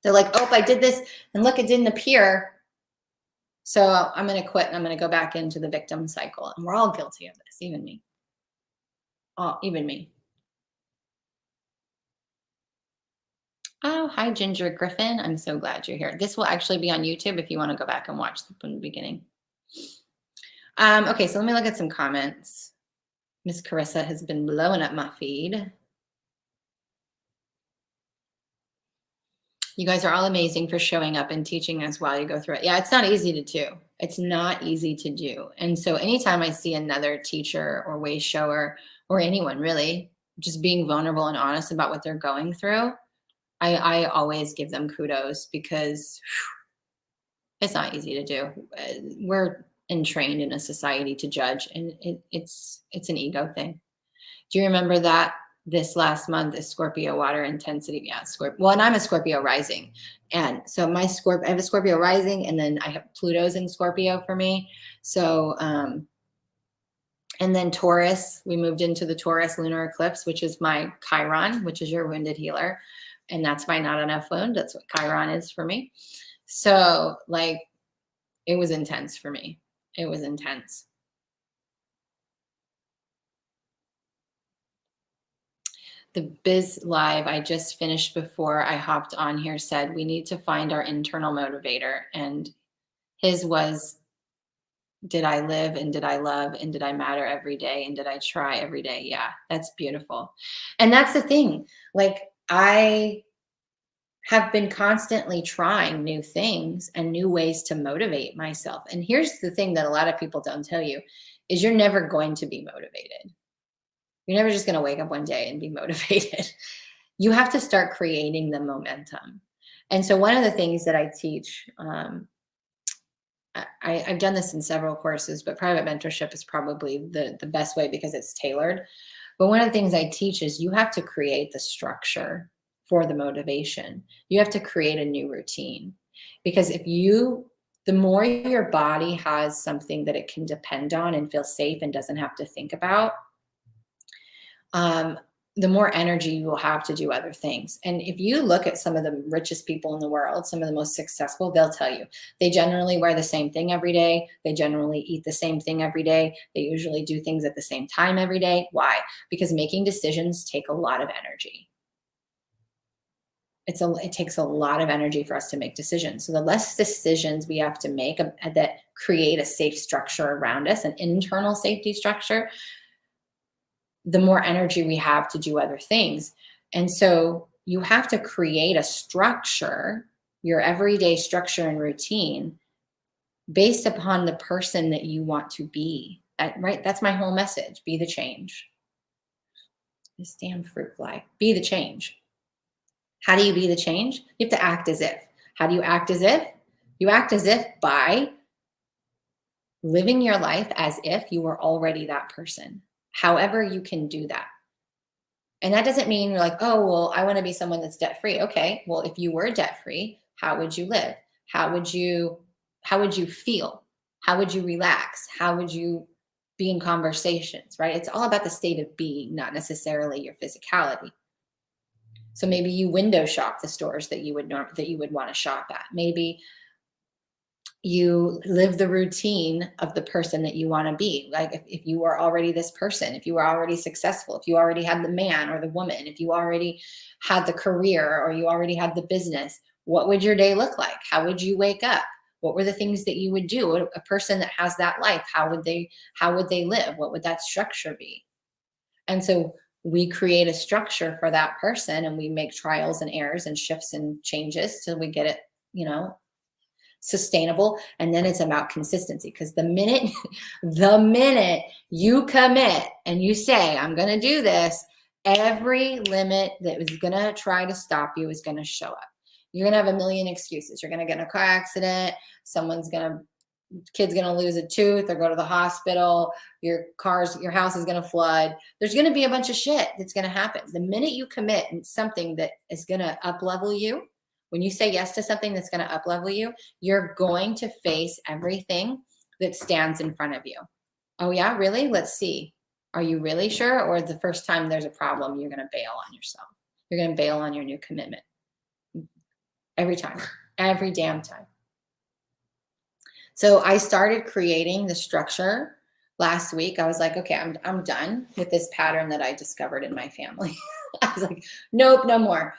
They're like, oh, I did this and look, it didn't appear. So I'm going to quit and I'm going to go back into the victim cycle. And we're all guilty of this, even me. Oh, even me. Oh, hi, Ginger Griffin. I'm so glad you're here. This will actually be on YouTube if you want to go back and watch from the beginning. Okay, so let me look at some comments. Miss Carissa has been blowing up my feed. You guys are all amazing for showing up and teaching us while you go through it. Yeah, it's not easy to do. It's not easy to do. And so anytime I see another teacher or way shower or anyone really just being vulnerable and honest about what they're going through, I always give them kudos because it's not easy to do. We're entrained in a society to judge, and it's an ego thing. Do you remember that this last month is Scorpio water intensity? Yeah, Scorpio. Well, and I'm a Scorpio rising, and so I have a Scorpio rising, and then I have Pluto's in Scorpio for me. So, and then Taurus, we moved into the Taurus lunar eclipse, which is my Chiron, which is your wounded healer. And that's my not enough wound. That's what Chiron is for me. So like, it was intense for me. It was intense. The Biz Live I just finished before I hopped on here said, we need to find our internal motivator. And his was, did I live and did I love and did I matter every day and did I try every day? Yeah, that's beautiful. And that's the thing. Like I have been constantly trying new things and new ways to motivate myself. And here's the thing that a lot of people don't tell you is you're never going to be motivated. You're never just going to wake up one day and be motivated. You have to start creating the momentum. And so one of the things that I teach, I've done this in several courses, but private mentorship is probably the best way because it's tailored. But one of the things I teach is you have to create the structure for the motivation. You have to create a new routine because the more your body has something that it can depend on and feel safe and doesn't have to think about, the more energy you will have to do other things. And if you look at some of the richest people in the world, some of the most successful, they'll tell you they generally wear the same thing every day. They generally eat the same thing every day. They usually do things at the same time every day. Why? Because making decisions take a lot of energy. It takes a lot of energy for us to make decisions. So the less decisions we have to make that create a safe structure around us, an internal safety structure, the more energy we have to do other things. And so you have to create a structure your everyday structure and routine based upon the person that you want to be. Right? That's my whole message. Be the change. This damn fruit fly. Be the change. How do you be the change? You have to act as if. How do you act as if? You act as if by living your life as if you were already that person. However you can do that. And that doesn't mean you're like, oh, well, I want to be someone that's debt free. Okay, well, if you were debt free, how would you live? How would you feel? How would you relax? How would you be in conversations, right? It's all about the state of being, not necessarily your physicality. So maybe you window shop the stores that you would want to shop at. Maybe you live the routine of the person that you want to be. Like if you were already this person, if you were already successful, if you already had the man or the woman, if you already had the career or you already had the business, what would your day look like? How would you wake up? What were the things that you would do? A person that has that life, how would they live? What would that structure be? And so we create a structure for that person, and we make trials and errors and shifts and changes till we get it, sustainable. And then it's about consistency, because the minute you commit and you say, I'm going to do this, every limit that was going to try to stop you is going to show up. You're going to have a million excuses. You're going to get in a car accident. Kid's going to lose a tooth or go to the hospital. Your house is going to flood. There's going to be a bunch of shit that's going to happen. The minute you commit in something that is going to up-level you, when you say yes to something that's going to up-level you, you're going to face everything that stands in front of you. Oh yeah, really? Let's see. Are you really sure? Or the first time there's a problem, you're going to bail on yourself. You're going to bail on your new commitment. Every time, every damn time. So I started creating the structure last week. I was like, okay, I'm done with this pattern that I discovered in my family. I was like, nope, no more.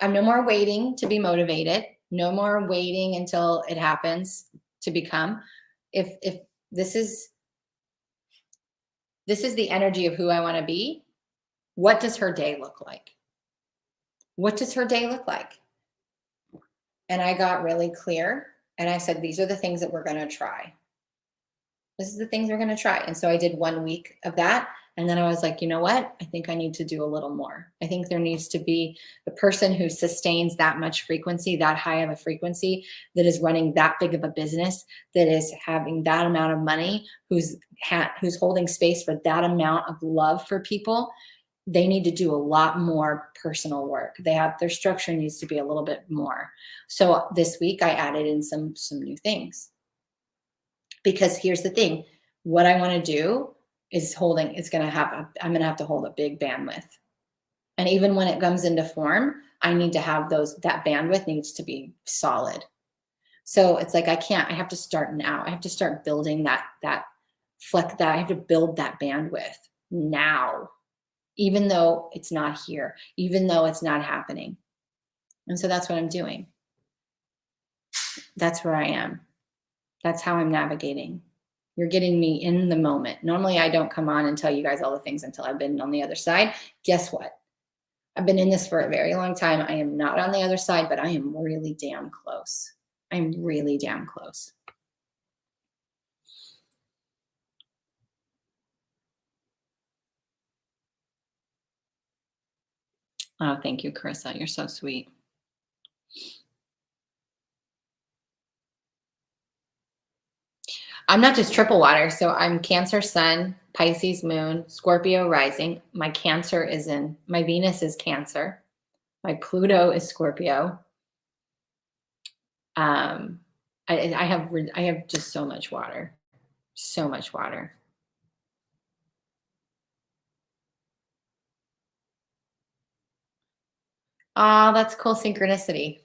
I'm no more waiting to be motivated. No more waiting until it happens to become. If this is the energy of who I want to be, what does her day look like? What does her day look like? And I got really clear, and I said, these are the things that we're going to try. This is the things we're going to try. And so I did 1 week of that. And then I was like, you know what? I think I need to do a little more. I think there needs to be the person who sustains that much frequency, that high of a frequency, that is running that big of a business, that is having that amount of money, who's holding space for that amount of love for people. They need to do a lot more personal work. Their structure needs to be a little bit more. So this week I added in some new things. Because here's the thing, what I want to do is I'm going to have to hold a big bandwidth. And even when it comes into form, I need to have that bandwidth needs to be solid. So it's like, I have to start now. I have to start building I have to build that bandwidth now, even though it's not here, even though it's not happening. And so that's what I'm doing. That's where I am. That's how I'm navigating. You're getting me in the moment. Normally, I don't come on and tell you guys all the things until I've been on the other side. Guess what? I've been in this for a very long time. I am not on the other side, but I am really damn close. I'm really damn close. Oh, thank you, Carissa. You're so sweet. I'm not just triple water. So I'm Cancer Sun, Pisces Moon, Scorpio rising. My Venus is Cancer. My Pluto is Scorpio. I have just so much water. So much water. Oh, that's cool synchronicity.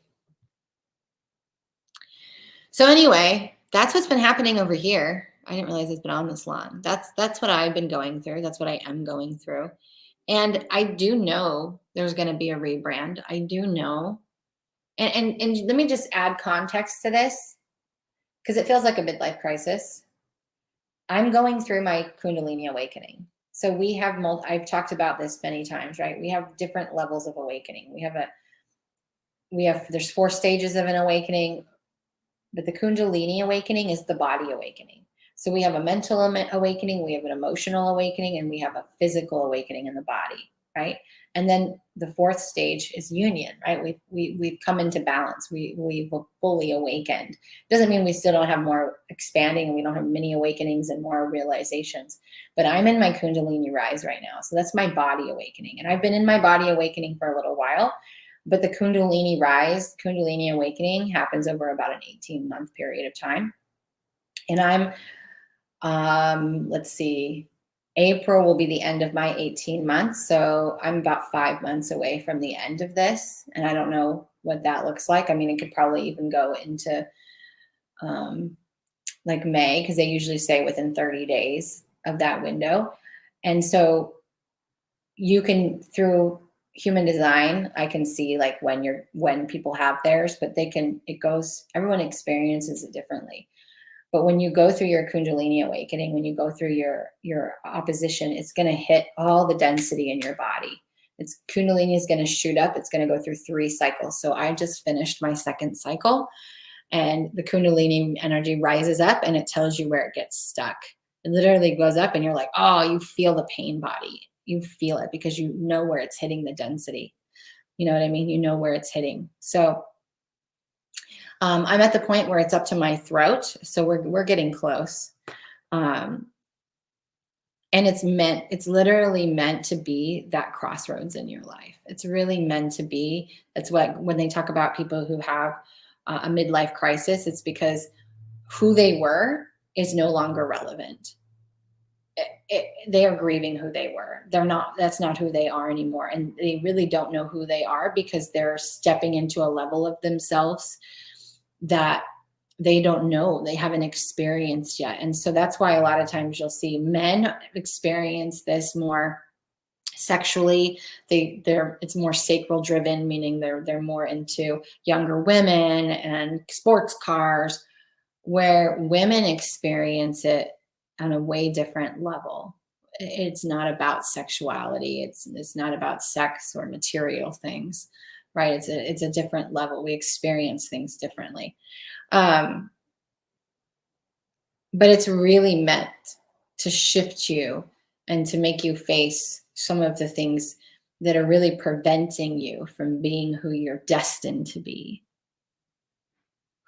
So anyway, that's what's been happening over here. I didn't realize it's been on this long. That's what I've been going through. That's what I am going through. And I do know there's going to be a rebrand. I do know. And let me just add context to this, because it feels like a midlife crisis. I'm going through my Kundalini awakening. So we have, I've talked about this many times, right? We have different levels of awakening. We there's 4 stages of an awakening, but the Kundalini awakening is the body awakening. So we have a mental awakening, we have an emotional awakening, and we have a physical awakening in the body, right? And then the 4th stage is union, right? We've come into balance. We've fully awakened. Doesn't mean we still don't have more expanding, and we don't have many awakenings and more realizations. But I'm in my Kundalini rise right now, so that's my body awakening, and I've been in my body awakening for a little while. But the Kundalini rise, Kundalini awakening happens over about an 18-month period of time. And let's see, April will be the end of my 18 months. So I'm about 5 months away from the end of this. And I don't know what that looks like. I mean, it could probably even go into like May, because they usually say within 30 days of that window. And so you can, through human design, I can see like when people have theirs, but everyone experiences it differently. But when you go through your Kundalini awakening, when you go through your opposition, it's going to hit all the density in your body. Kundalini is going to shoot up. It's going to go through 3 cycles. So I just finished my 2nd cycle, and the Kundalini energy rises up and it tells you where it gets stuck. It literally goes up and you're like, oh, you feel the pain body. You feel it because you know where it's hitting the density. You know what I mean? You know where it's hitting. So I'm at the point where it's up to my throat. So we're getting close. And it's literally meant to be that crossroads in your life. It's really meant to be. That's what, when they talk about people who have a midlife crisis, it's because who they were is no longer relevant. They are grieving who they were. That's not who they are anymore. And they really don't know who they are because they're stepping into a level of themselves that they don't know, they haven't experienced yet. And so that's why a lot of times you'll see men experience this more sexually. It's more sacral driven, meaning they're more into younger women and sports cars, where women experience it on a way different level. It's not about sexuality. It's not about sex or material things, right? It's a different level. We experience things differently. But it's really meant to shift you and to make you face some of the things that are really preventing you from being who you're destined to be.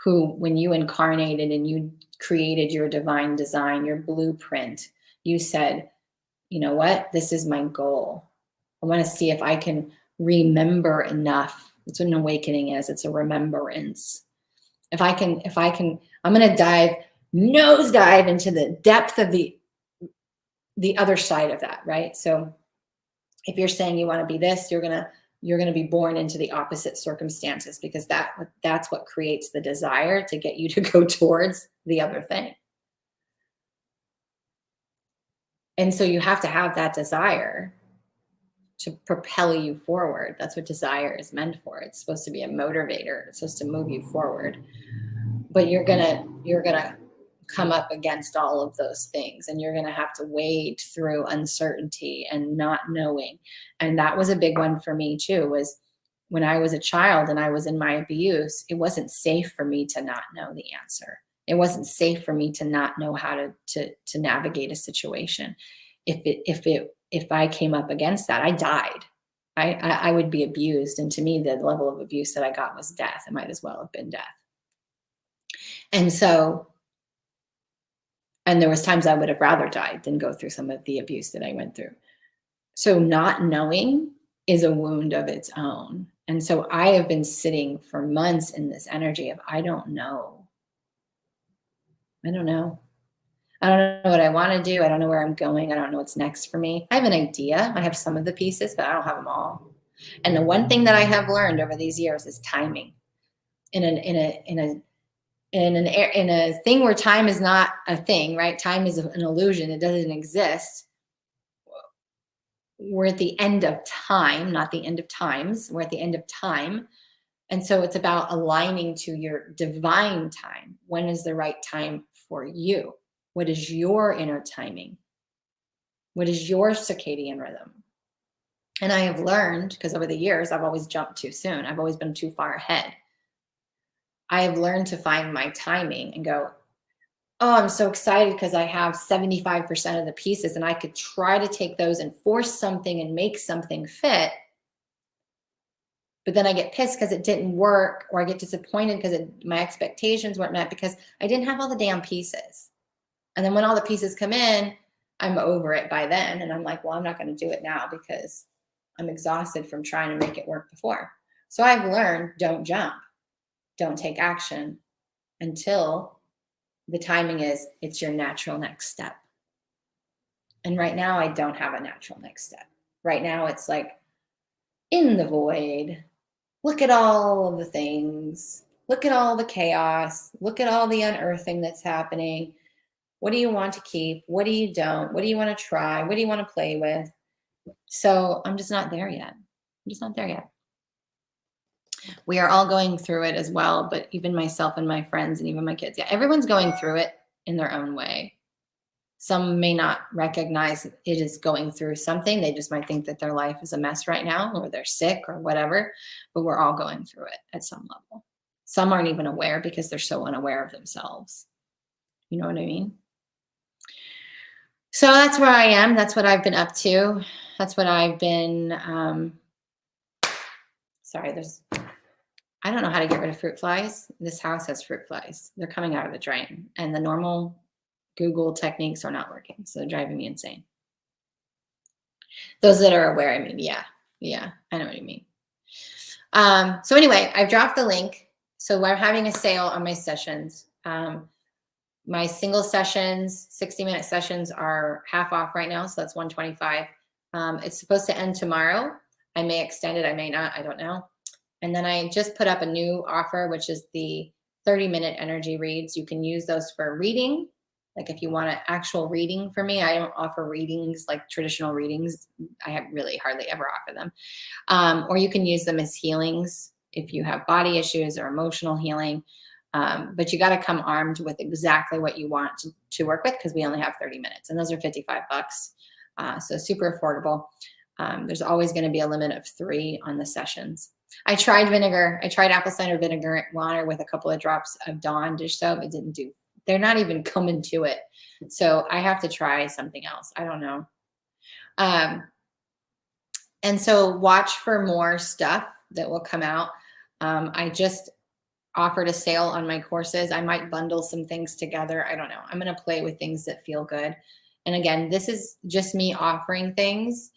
Who, when you incarnated and you created your divine design, your blueprint, you said, you know what, this is my goal. I want to see if I can remember enough. That's what an awakening is. It's a remembrance. If I can, I'm going to nosedive into the depth of the other side of that, right? So if you're saying you want to be this, you're going to be born into the opposite circumstances, because that's what creates the desire to get you to go towards the other thing. And so you have to have that desire to propel you forward. That's what desire is meant for. It's supposed to be a motivator. It's supposed to move you forward. But you're gonna come up against all of those things, and you're gonna have to wade through uncertainty and not knowing. And that was a big one for me too, was when I was a child and I was in my abuse, it wasn't safe for me to not know the answer. It wasn't safe for me to not know how to navigate a situation. If I came up against that, I died. I would be abused. And to me, the level of abuse that I got was death. It might as well have been death. And so, and there was times I would have rather died than go through some of the abuse that I went through. So not knowing is a wound of its own. And so I have been sitting for months in this energy of, I don't know. I don't know. I don't know what I want to do. I don't know where I'm going. I don't know what's next for me. I have an idea. I have some of the pieces, but I don't have them all. And the one thing that I have learned over these years is timing. In a thing where time is not a thing, right? Time is an illusion. It doesn't exist. We're at the end of time, not the end of times. We're at the end of time. And so it's about aligning to your divine time. When is the right time for you? What is your inner timing? What is your circadian rhythm? And I have learned, because over the years, I've always jumped too soon. I've always been too far ahead. I have learned to find my timing and go, oh, I'm so excited because I have 75% of the pieces and I could try to take those and force something and make something fit. But then I get pissed because it didn't work, or I get disappointed because my expectations weren't met because I didn't have all the damn pieces. And then when all the pieces come in, I'm over it by then. And I'm like, well, I'm not going to do it now because I'm exhausted from trying to make it work before. So I've learned, don't jump, don't take action until the timing is, it's your natural next step. And right now I don't have a natural next step. Right now it's like in the void. Look at all of the things. Look at all the chaos. Look at all the unearthing that's happening. What do you want to keep? What do you don't? What do you want to try? What do you want to play with? So I'm just not there yet. I'm just not there yet. We are all going through it as well, but even myself and my friends and even my kids, yeah, everyone's going through it in their own way. Some may not recognize it is going through something. They just might think that their life is a mess right now, or they're sick or whatever, but we're all going through it at some level. Some aren't even aware because they're so unaware of themselves. You know what I mean? So that's where I am. That's what I've been up to. That's what I've been, I don't know how to get rid of fruit flies. This house has fruit flies. They're coming out of the drain, and the normal Google techniques are not working. So they're driving me insane. Those that are aware, I mean, yeah, I know what you mean. So anyway, I've dropped the link. So we're having a sale on my sessions. My single sessions, 60-minute sessions are half off right now. So that's $125. It's supposed to end tomorrow. I may extend it. I may not. I don't know. And then I just put up a new offer, which is the 30-minute energy reads. You can use those for reading. Like if you want an actual reading for me, I don't offer readings like traditional readings. I have really hardly ever offer them. Or you can use them as healings if you have body issues or emotional healing. But you got to come armed with exactly what you want to work with, because we only have 30 minutes and those are $55. So super affordable. There's always going to be a limit of 3 on the sessions. I tried vinegar. I tried apple cider vinegar water with a couple of drops of Dawn dish soap. It didn't do. They're not even coming to it. So I have to try something else. I don't know. And so watch for more stuff that will come out. I just offered a sale on my courses. I might bundle some things together. I don't know. I'm going to play with things that feel good. And again, this is just me offering things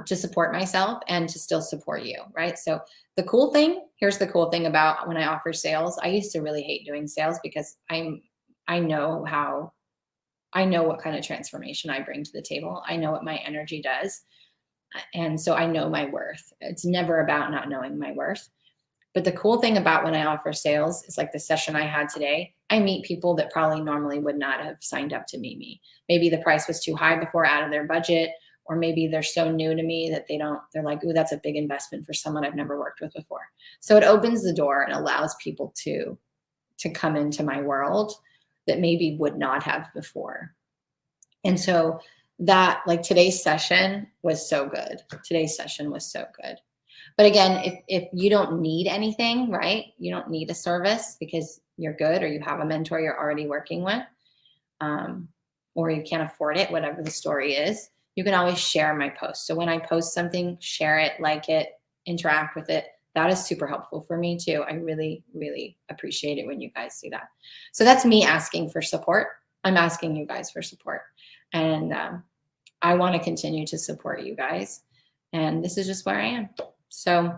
to support myself and to still support you, right? So the cool thing, here's the cool thing about when I offer sales. I used to really hate doing sales because I know what kind of transformation I bring to the table. I know what my energy does. And so I know my worth. It's never about not knowing my worth. But the cool thing about when I offer sales is like the session I had today, I meet people that probably normally would not have signed up to meet me. Maybe the price was too high before, out of their budget, or maybe they're so new to me that they're like, ooh, that's a big investment for someone I've never worked with before. So it opens the door and allows people to come into my world that maybe would not have before. And so that, like, today's session was so good. Today's session was so good. But again, if you don't need anything, right? You don't need a service because you're good, or you have a mentor you're already working with, or you can't afford it, whatever the story is, you can always share my post. So when I post something, share it, like it, interact with it. That is super helpful for me too. I really, really appreciate it when you guys do that. So that's me asking for support. I'm asking you guys for support. And I want to continue to support you guys. And this is just where I am. So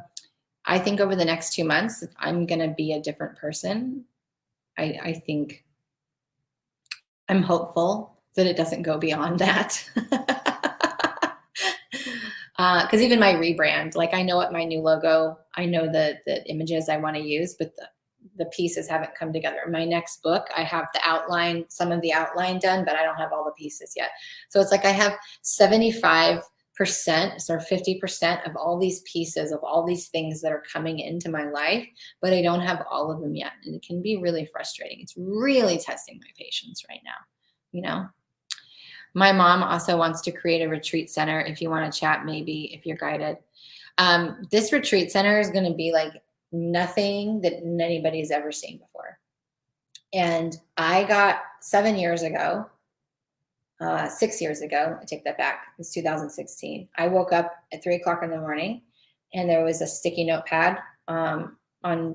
I think over the next 2 months, I'm going to be a different person. I think I'm hopeful that it doesn't go beyond that. Because even my rebrand, like, I know what my new logo, I know the images I want to use, but the pieces haven't come together. My next book, I have the outline, some of the outline done, but I don't have all the pieces yet. So it's like I have 75% or 50% of all these pieces of all these things that are coming into my life, but I don't have all of them yet. And it can be really frustrating. It's really testing my patience right now, you know? My mom also wants to create a retreat center. If you want to chat, maybe if you're guided. This retreat center is going to be like nothing that anybody's ever seen before. And I got 7 years ago, 6 years ago, I take that back, it was 2016. I woke up at 3 o'clock in the morning and there was a sticky notepad on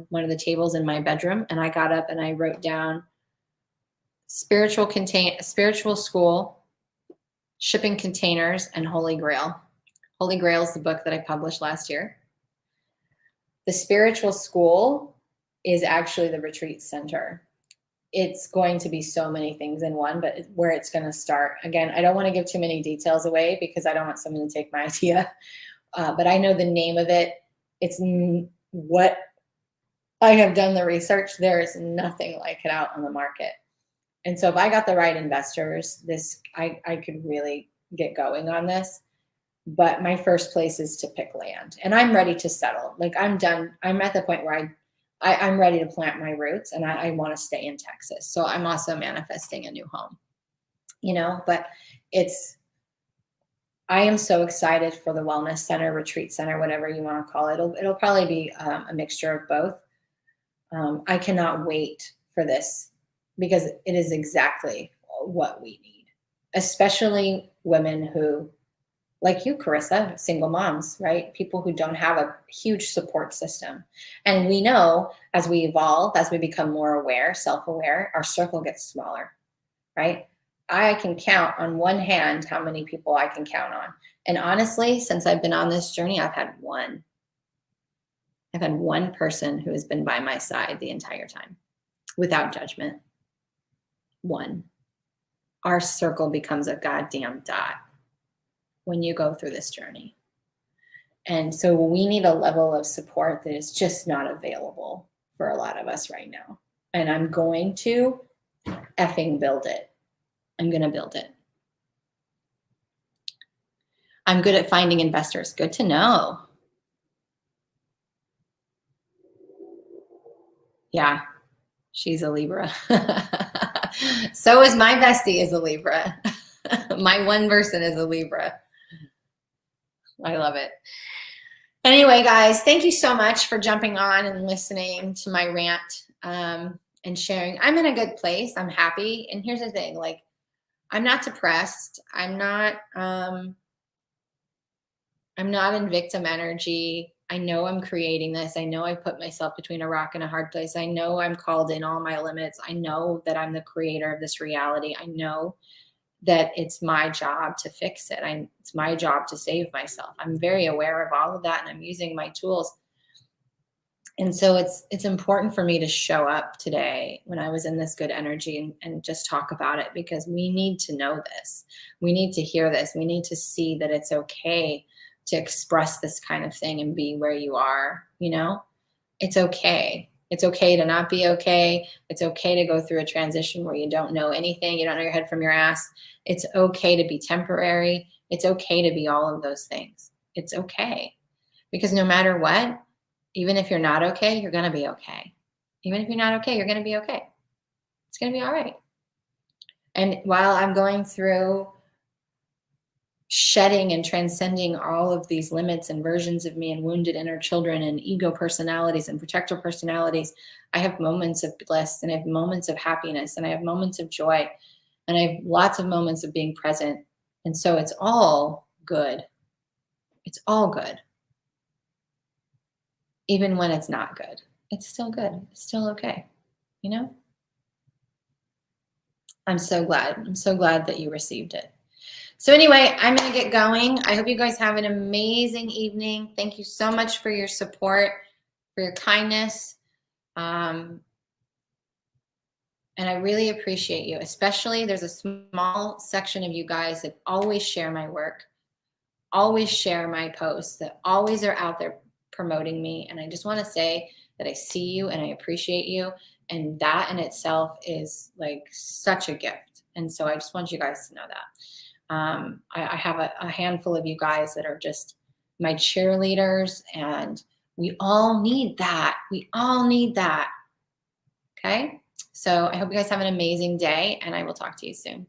one of the tables in my bedroom. And I got up and I wrote down spiritual school, shipping containers, and Holy Grail. Holy Grail is the book that I published last year. The spiritual school is actually the retreat center. It's going to be so many things in one, but where it's going to start. Again, I don't want to give too many details away because I don't want someone to take my idea. But I know the name of it. It's what I have done the research. There is nothing like it out on the market. And so if I got the right investors, I could really get going on this. But my first place is to pick land, and I'm ready to settle. Like I'm done. I'm at the point where I'm ready to plant my roots, and I want to stay in Texas. So I'm also manifesting a new home, but I am so excited for the wellness center, retreat center, whatever you want to call it. It'll probably be a mixture of both. I cannot wait for this because it is exactly what we need, especially women who, like you, Carissa, single moms, right? People who don't have a huge support system. And we know as we evolve, as we become more aware, self-aware, our circle gets smaller, right? I can count on one hand how many people I can count on. And honestly, since I've been on this journey, I've had one person who has been by my side the entire time without judgment. One. Our circle becomes a goddamn dot when you go through this journey. And so we need a level of support that is just not available for a lot of us right now. And I'm going to effing build it. I'm going to build it. I'm good at finding investors. Good to know. Yeah, she's a Libra. So is my bestie is a Libra. My one person is a Libra. I love it. Anyway, guys, thank you so much for jumping on and listening to my rant and sharing. I'm in a good place. I'm happy. And here's the thing, like, I'm not depressed. I'm not in victim energy. I know I'm creating this. I know I put myself between a rock and a hard place. I know I'm called in all my limits. I know that I'm the creator of this reality. I know that it's my job to fix it. It's my job to save myself. I'm very aware of all of that, and I'm using my tools. And so it's important for me to show up today when I was in this good energy and just talk about it, because we need to know this. We need to hear this. We need to see that it's okay to express this kind of thing and be where you are. It's okay. It's okay to not be okay. It's okay to go through a transition where you don't know anything. You don't know your head from your ass. It's okay to be temporary. It's okay to be all of those things. It's okay. Because no matter what, even if you're not okay, you're going to be okay. Even if you're not okay, you're going to be okay. It's going to be all right. And while I'm going through shedding and transcending all of these limits and versions of me and wounded inner children and ego personalities and protector personalities, I have moments of bliss, and I have moments of happiness, and I have moments of joy, and I have lots of moments of being present. And so it's all good. It's all good. Even when it's not good, it's still good. It's still okay. I'm so glad. I'm so glad that you received it. So anyway, I'm going to get going. I hope you guys have an amazing evening. Thank you so much for your support, for your kindness. And I really appreciate you. Especially, there's a small section of you guys that always share my work, always share my posts, that always are out there promoting me. And I just want to say that I see you and I appreciate you. And that in itself is like such a gift. And so I just want you guys to know that. I have a handful of you guys that are just my cheerleaders, and we all need that. We all need that. Okay. So I hope you guys have an amazing day, and I will talk to you soon.